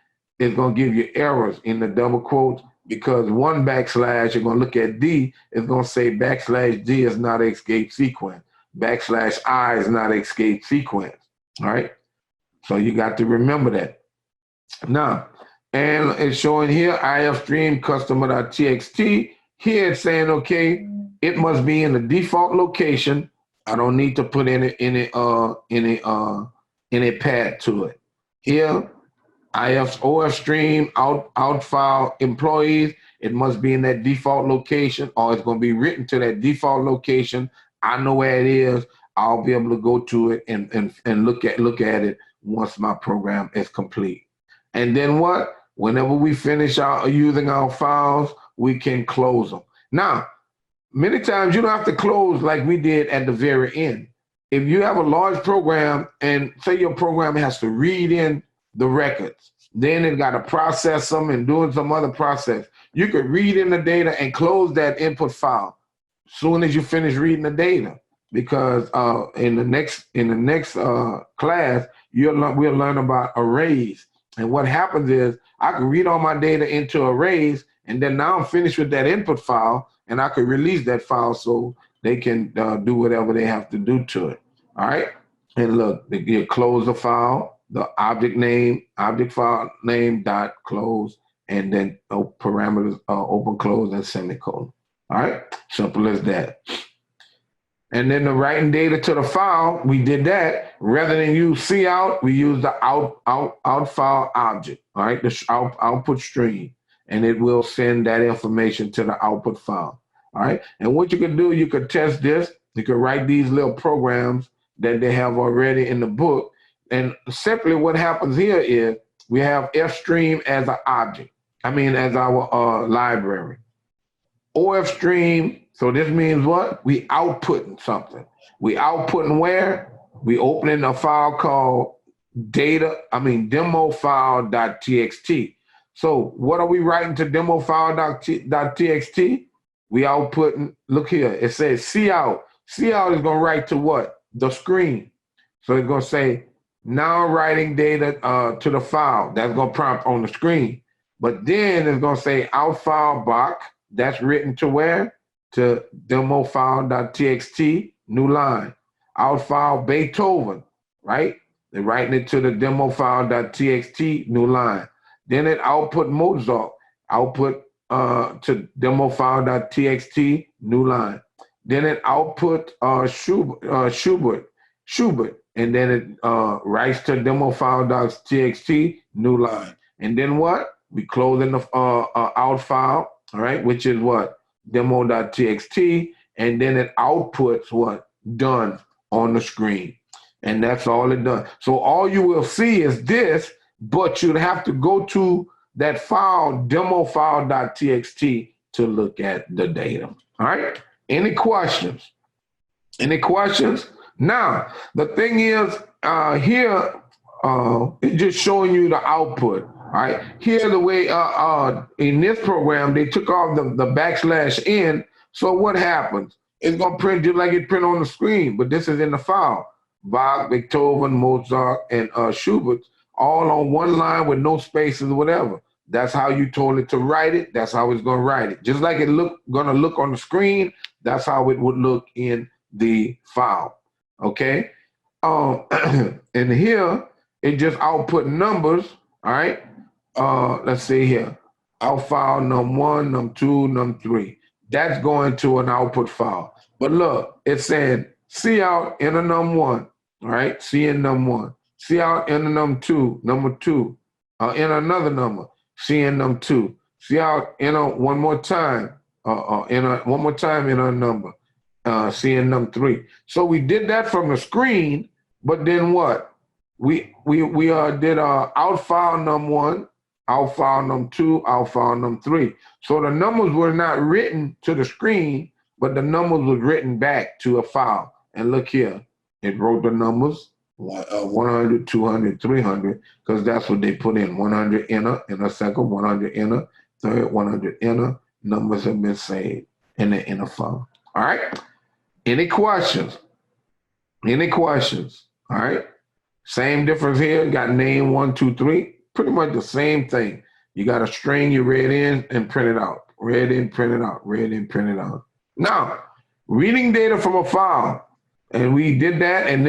it's going to give you errors in the double quotes, because one backslash, you're going to look at D, it's going to say backslash D is not an escape sequence. Backslash I is not an escape sequence. All right. So you got to remember that. Now, and it's showing here ifstream customer.txt. Here it's saying, okay, it must be in the default location. I don't need to put any pad to it. Here, OFstream out file employees, it must be in that default location, or it's going to be written to that default location. I know where it is. I'll be able to go to it and look at it once my program is complete. And then what? Whenever we finish using our files, we can close them. Now, many times you don't have to close like we did at the very end. If you have a large program and say your program has to read in the records, then it got to process them and doing some other process, you could read in the data and close that input file as soon as you finish reading the data. Because in the next class, we'll learn about arrays. And what happens is I can read all my data into arrays, and then now I'm finished with that input file, and I could release that file so they can do whatever they have to do to it. All right. And look, you close the file, the object file name dot close, and then parameters open, close, and semicolon. All right. Simple as that. And then the writing data to the file, we did that. Rather than use cout, we use the out file object, all right, the output stream, and it will send that information to the output file, all right? And what you can do, you could test this. You could write these little programs that they have already in the book. And simply what happens here is we have FStream as an object, as our library. OFstream, so this means what? We outputting something. We outputting where? We opening a file called demo file.txt. So what are we writing to demo file.txt? We outputting, look here, it says cout. Cout is going to write to what? The screen. So it's going to say, now writing data to the file. That's going to prompt on the screen. But then it's going to say out file box. That's written to where? To demo file.txt, new line. Out file Beethoven, right? They're writing it to the demo file.txt, new line. Then it output Mozart, output to demo file.txt, new line. Then it output Schubert, and then it writes to demo file.txt, new line. And then what? We close in the out file, all right, which is what? Demo.txt, and then it outputs what? Done on the screen. And that's all it does. So all you will see is this, but you'd have to go to that file, demo file.txt, to look at the data. All right? Any questions? Any questions? Now, the thing is, here, it's just showing you the output. All right, here the way in this program, they took off the backslash n. So what happens? It's going to print just like it print on the screen, but this is in the file. Bach, Beethoven, Mozart, and Schubert, all on one line with no spaces or whatever. That's how you told it to write it. That's how it's going to write it. Just like it going to look on the screen, that's how it would look in the file. Okay? And here, it just output numbers, all right? Let's see here. Out file num1, num2, num3. That's going to an output file. But look, it's saying cout in a num1, all right? C in num1. Cout in a num2, number 2, in another number. C in num2. Cout in a one more time in a number. C in num3. So we did that from the screen, but then what? We did out file num1, out file num2, out file num3. So the numbers were not written to the screen, but the numbers was written back to a file. And look here, it wrote the numbers 100, 200, 300, because that's what they put in. 100 in a second, 100 in a third, 100 in a. Numbers have been saved in the inner file. All right. Any questions? Any questions? All right. Same difference here. Got name 1, 2, 3. pretty much the same thing. You got a string you read in and print it out. Read in, print it out. Read in, print it out. Now, reading data from a file. And we did that, and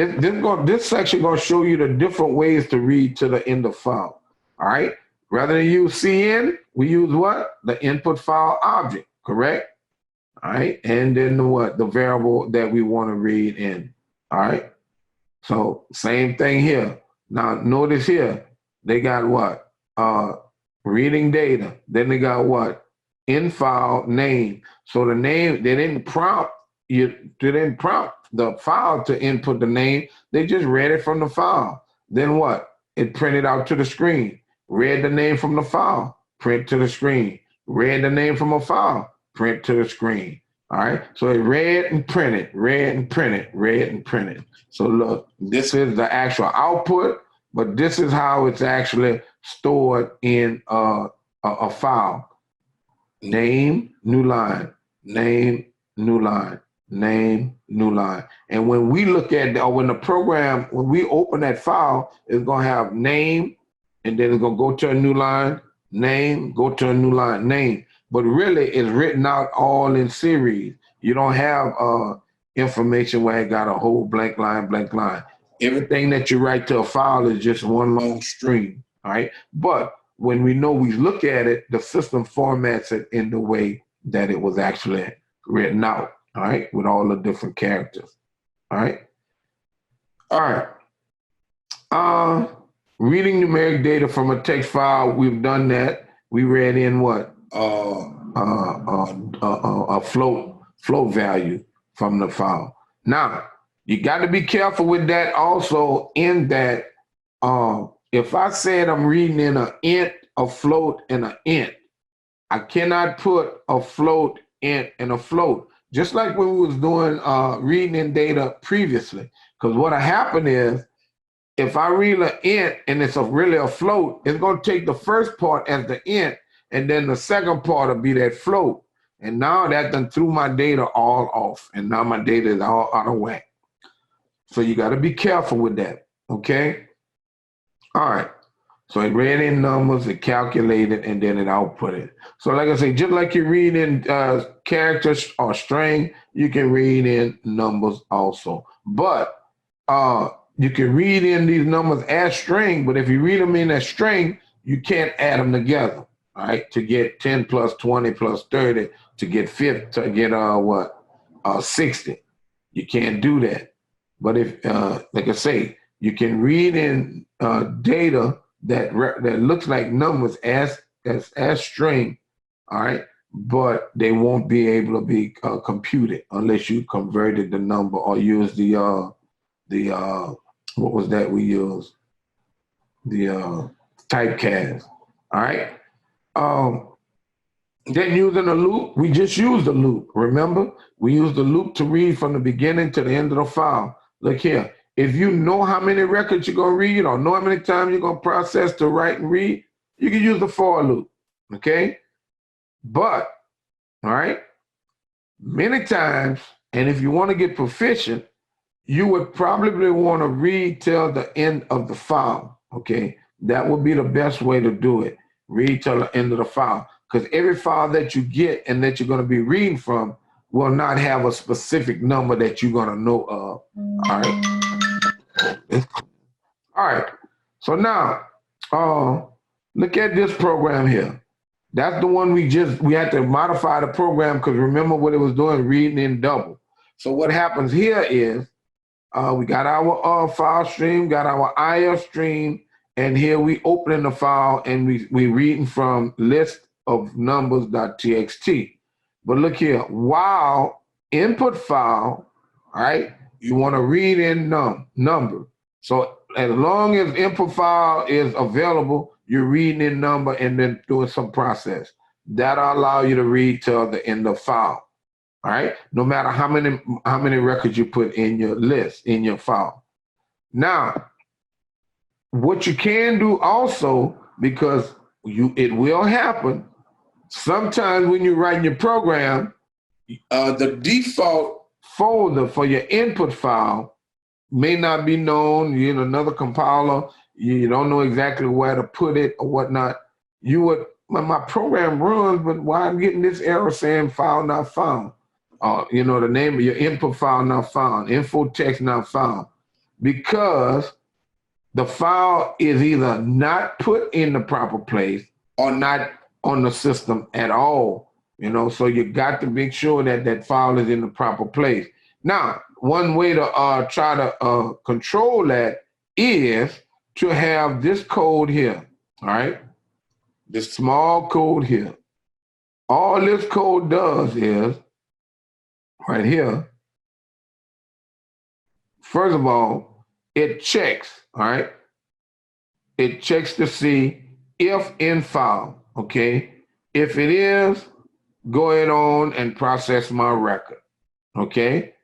this section going to show you the different ways to read to the end of file. All right? Rather than use CN, we use what? The input file object, correct? All right? And then what? The variable that we want to read in. All right? So same thing here. Now, notice here, they got what? Reading data. Then they got what? In file name. So the name, they didn't prompt the file to input the name. They just read it from the file. Then what? It printed out to the screen. Read the name from the file, print to the screen. Read the name from a file, print to the screen. All right. So it read and printed, read and printed, read and printed. So look, this is the actual output, but this is how it's actually stored in a file. Name, new line, name, new line, name, new line. And when we look at, or when the program, when we open that file, it's going to have name, and then it's going to go to a new line, name, go to a new line, name. But really, it's written out all in series. You don't have information where it got a whole blank line, blank line. Everything that you write to a file is just one long string, all right? But when we know we look at it, the system formats it in the way that it was actually written out, all right, with all the different characters, all right? All right. Reading numeric data from a text file, we've done that. We read in what? A float value from the file. Now, you got to be careful with that also, in that if I said I'm reading in an int, a float, and an int, I cannot put a float, int, and a float. Just like when we was doing reading in data previously. Because what happened is, if I read an int and it's really a float, it's going to take the first part as the int, and then the second part will be that float. And now that done threw my data all off, and now my data is all out of whack. So you got to be careful with that, okay? All right. So it read in numbers, it calculated, and then it outputted. So like I say, just like you read in characters or string, you can read in numbers also. But you can read in these numbers as string, but if you read them in as string, you can't add them together, all right? To get 10 plus 20 plus 30, to get 50, to get 60. You can't do that. But if, like I say, you can read in data that looks like numbers as string, all right? But they won't be able to be computed unless you converted the number or use the what was that we used? The typecast, all right? Then using a loop, we just used the loop, remember? We used the loop to read from the beginning to the end of the file. Look here, if you know how many records you're gonna read or know how many times you're gonna process to write and read, you can use the for loop, okay? But, all right, many times, and if you wanna get proficient, you would probably wanna read till the end of the file, okay? That would be the best way to do it, read till the end of the file. Because every file that you get and that you're gonna be reading from will not have a specific number that you're gonna know of, all right? All right, so now, look at this program here. That's the one we had to modify the program because remember what it was doing, reading in double. So what happens here is, we got our file stream, got our IF stream, and here we opening the file and we reading from list of numbers.txt. But look here, while input file, all right, you want to read in number. So as long as input file is available, you're reading in number and then doing some process. That'll allow you to read till the end of file. All right, no matter how many records you put in your list, in your file. Now, what you can do also, because it will happen, sometimes when you're writing your program, the default folder for your input file may not be known. You're in another compiler, you don't know exactly where to put it or whatnot, you would, my program runs, but why I'm getting this error saying file not found? You know, the name of your input file not found, info text not found, because the file is either not put in the proper place or not on the system at all. You know, so you got to make sure that that file is in the proper place. Now, one way to try to control that is to have this code here, all right? This small code here. All this code does is, right here, first of all, it checks, all right? It checks to see if in file, okay? If it is, go ahead on and process my record, okay?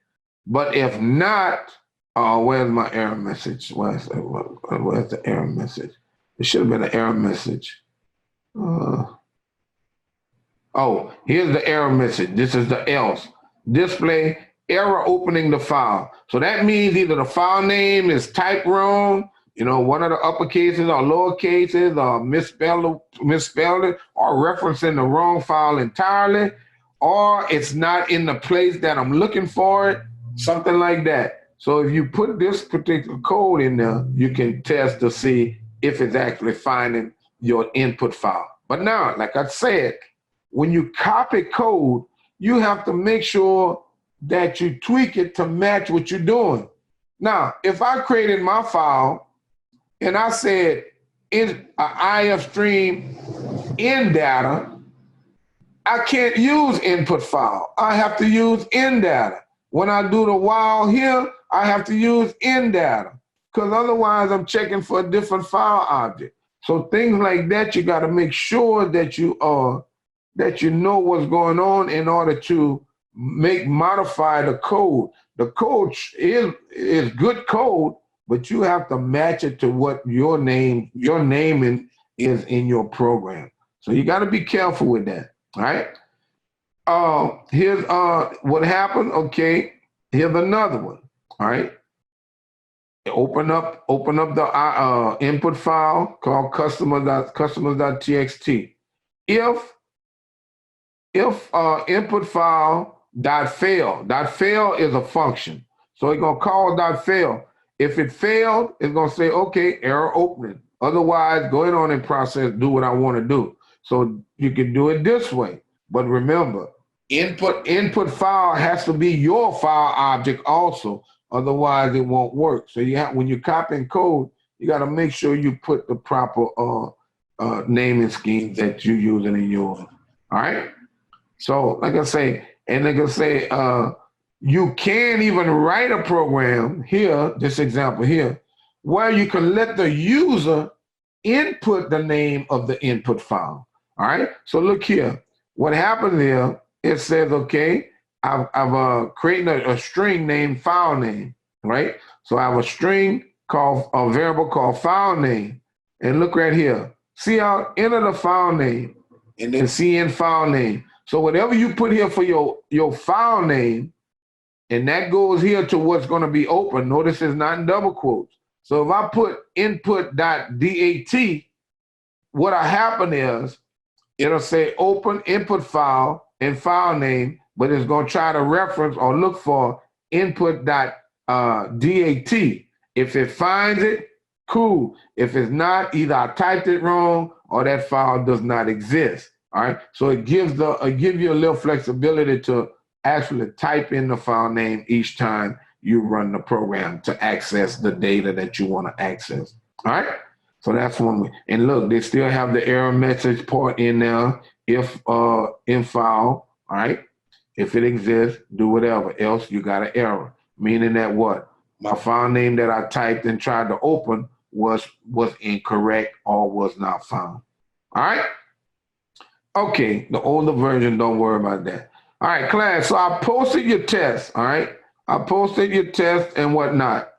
But if not, where's my error message? Where's the error message? It should have been an error message. Oh, here's the error message. This is the else. Display error opening the file. So that means either the file name is typed wrong, you know, one of the upper cases or lower cases, or misspelled it, or referencing the wrong file entirely, or it's not in the place that I'm looking for it, something like that. So if you put this particular code in there, you can test to see if it's actually finding your input file. But now, like I said, when you copy code, you have to make sure that you tweak it to match what you're doing. Now, if I created my file and I said in IFstream in data, I can't use input file. I have to use in data. When I do the while here, I have to use in data, because otherwise I'm checking for a different file object. So things like that, you got to make sure that you know what's going on in order to modify the code. The code is good code, but you have to match it to what your naming is in your program. So you got to be careful with that. All right. Here's what happened. Okay. Here's another one. All right. Open up the input file called customers.txt. If input file .fail is a function, so it's gonna call .fail. If it failed, it's gonna say, okay, error opening. Otherwise, go ahead on and process, do what I want to do. So you can do it this way. But remember, input file has to be your file object also. Otherwise, it won't work. So when you're copying code, you got to make sure you put the proper naming scheme that you're using in yours. All right. So like I say, you can even write a program here, this example here, where you can let the user input the name of the input file. All right. So look here. What happened here? It says, okay, I've created a string named file name, right? So I have a string called a variable called file name, and look right here. See how enter the file name and then cin file name. So whatever you put here for your file name, and that goes here to what's going to be open. Notice it's not in double quotes. So if I put input.dat, what'll happen is it'll say open input file and file name, but it's going to try to reference or look for input.dat. If it finds it, cool. If it's not, either I typed it wrong or that file does not exist. All right. So it gives you a little flexibility to actually type in the file name each time you run the program to access the data that you want to access. All right. So that's one way. And look, they still have the error message part in there. If in file, all right. If it exists, do whatever. Else you got an error. Meaning that what? My file name that I typed and tried to open was incorrect or was not found. All right. Okay, the older version, don't worry about that. All right, class, so I posted your test, all right? I posted your test and whatnot.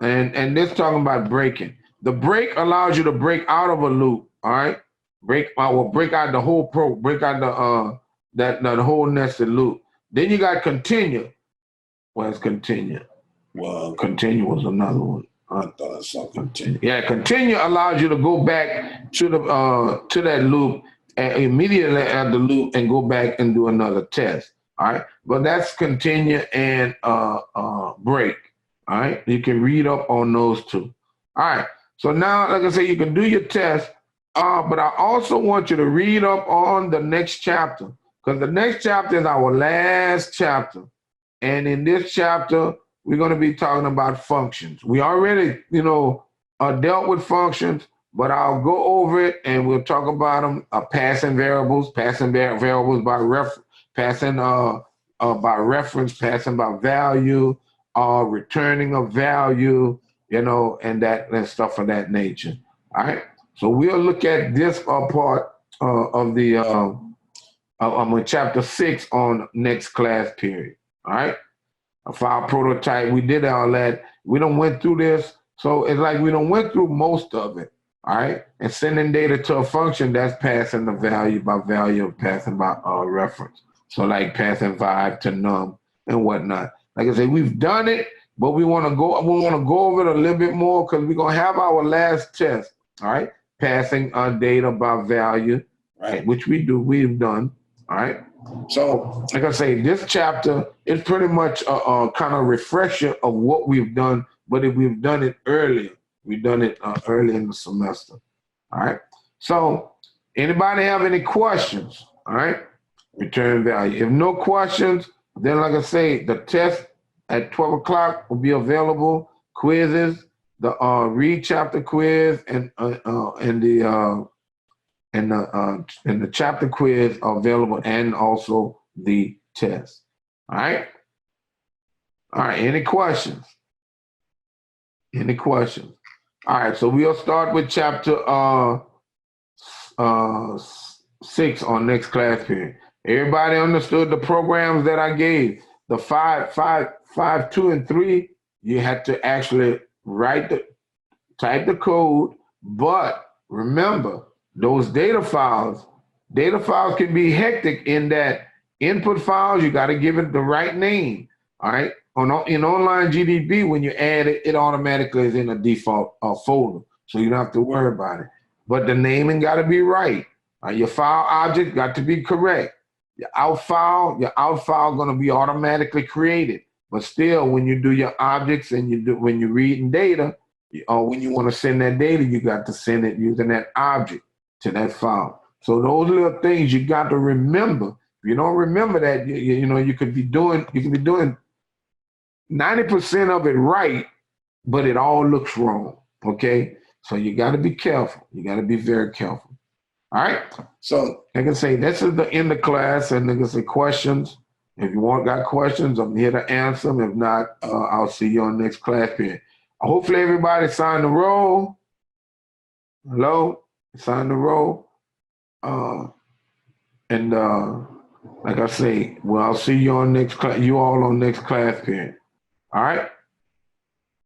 And this talking about breaking. The break allows you to break out of a loop, all right? Break out the whole break out the whole nested loop. Then you got continue. Where's continue? Well, continue was another one. I thought I saw continue. Yeah, continue allows you to go back to that loop and immediately at the loop and go back and do another test. All right, but that's continue and break. All right, you can read up on those two. All right, so now, like I say, you can do your test, but I also want you to read up on the next chapter because the next chapter is our last chapter, and in this chapter we're going to be talking about functions. We already, dealt with functions, but I'll go over it and we'll talk about them. Passing variables by reference, passing by reference, passing by value, returning a value, and that and stuff of that nature. All right. So we'll look at this part of the chapter 6 on next class period. All right. A file prototype. We did all that. We don't went through this. So it's like we don't went through most of it. All right. And sending data to a function, that's passing the value by value, passing by reference. So like passing vibe to num and whatnot. Like I said, we've done it, but we want to go over it a little bit more because we're gonna have our last test. All right. Passing data by value, right? Which we've done. All right. So, like I say, this chapter is pretty much a kind of refresher of what we've done, but if we've done it earlier. We've done it early in the semester. All right. So, anybody have any questions? All right. Return value. If no questions, then like I say, the test at 12 o'clock will be available. Quizzes, the read chapter quiz, and the chapter quiz are available, and also the test. All right. All right. Any questions? Any questions? All right. So we'll start with chapter 6 on next class period. Everybody understood the programs that I gave. The 5, 2, and 3. You had to actually type the code, but remember, those data files can be hectic in that input files, you got to give it the right name. All right. In online GDB, when you add it, it automatically is in a default folder. So you don't have to worry about it. But the naming got to be right. Your file object got to be correct. Your out file going to be automatically created. But still, when you do your objects and when you're reading data, or when you want to send that data, you got to send it using that object to that file. So those little things you got to remember. If you don't remember that, you could be doing 90% of it right, but it all looks wrong. Okay, so you got to be careful. You got to be very careful. All right. So like I say, this is the end of class, and like I say, questions. If you got questions, I'm here to answer them. If not, I'll see you on next class period. Hopefully everybody signed the roll. Hello, sign the roll. And like I say, well, I'll see you on next class. You all on next class period. All right.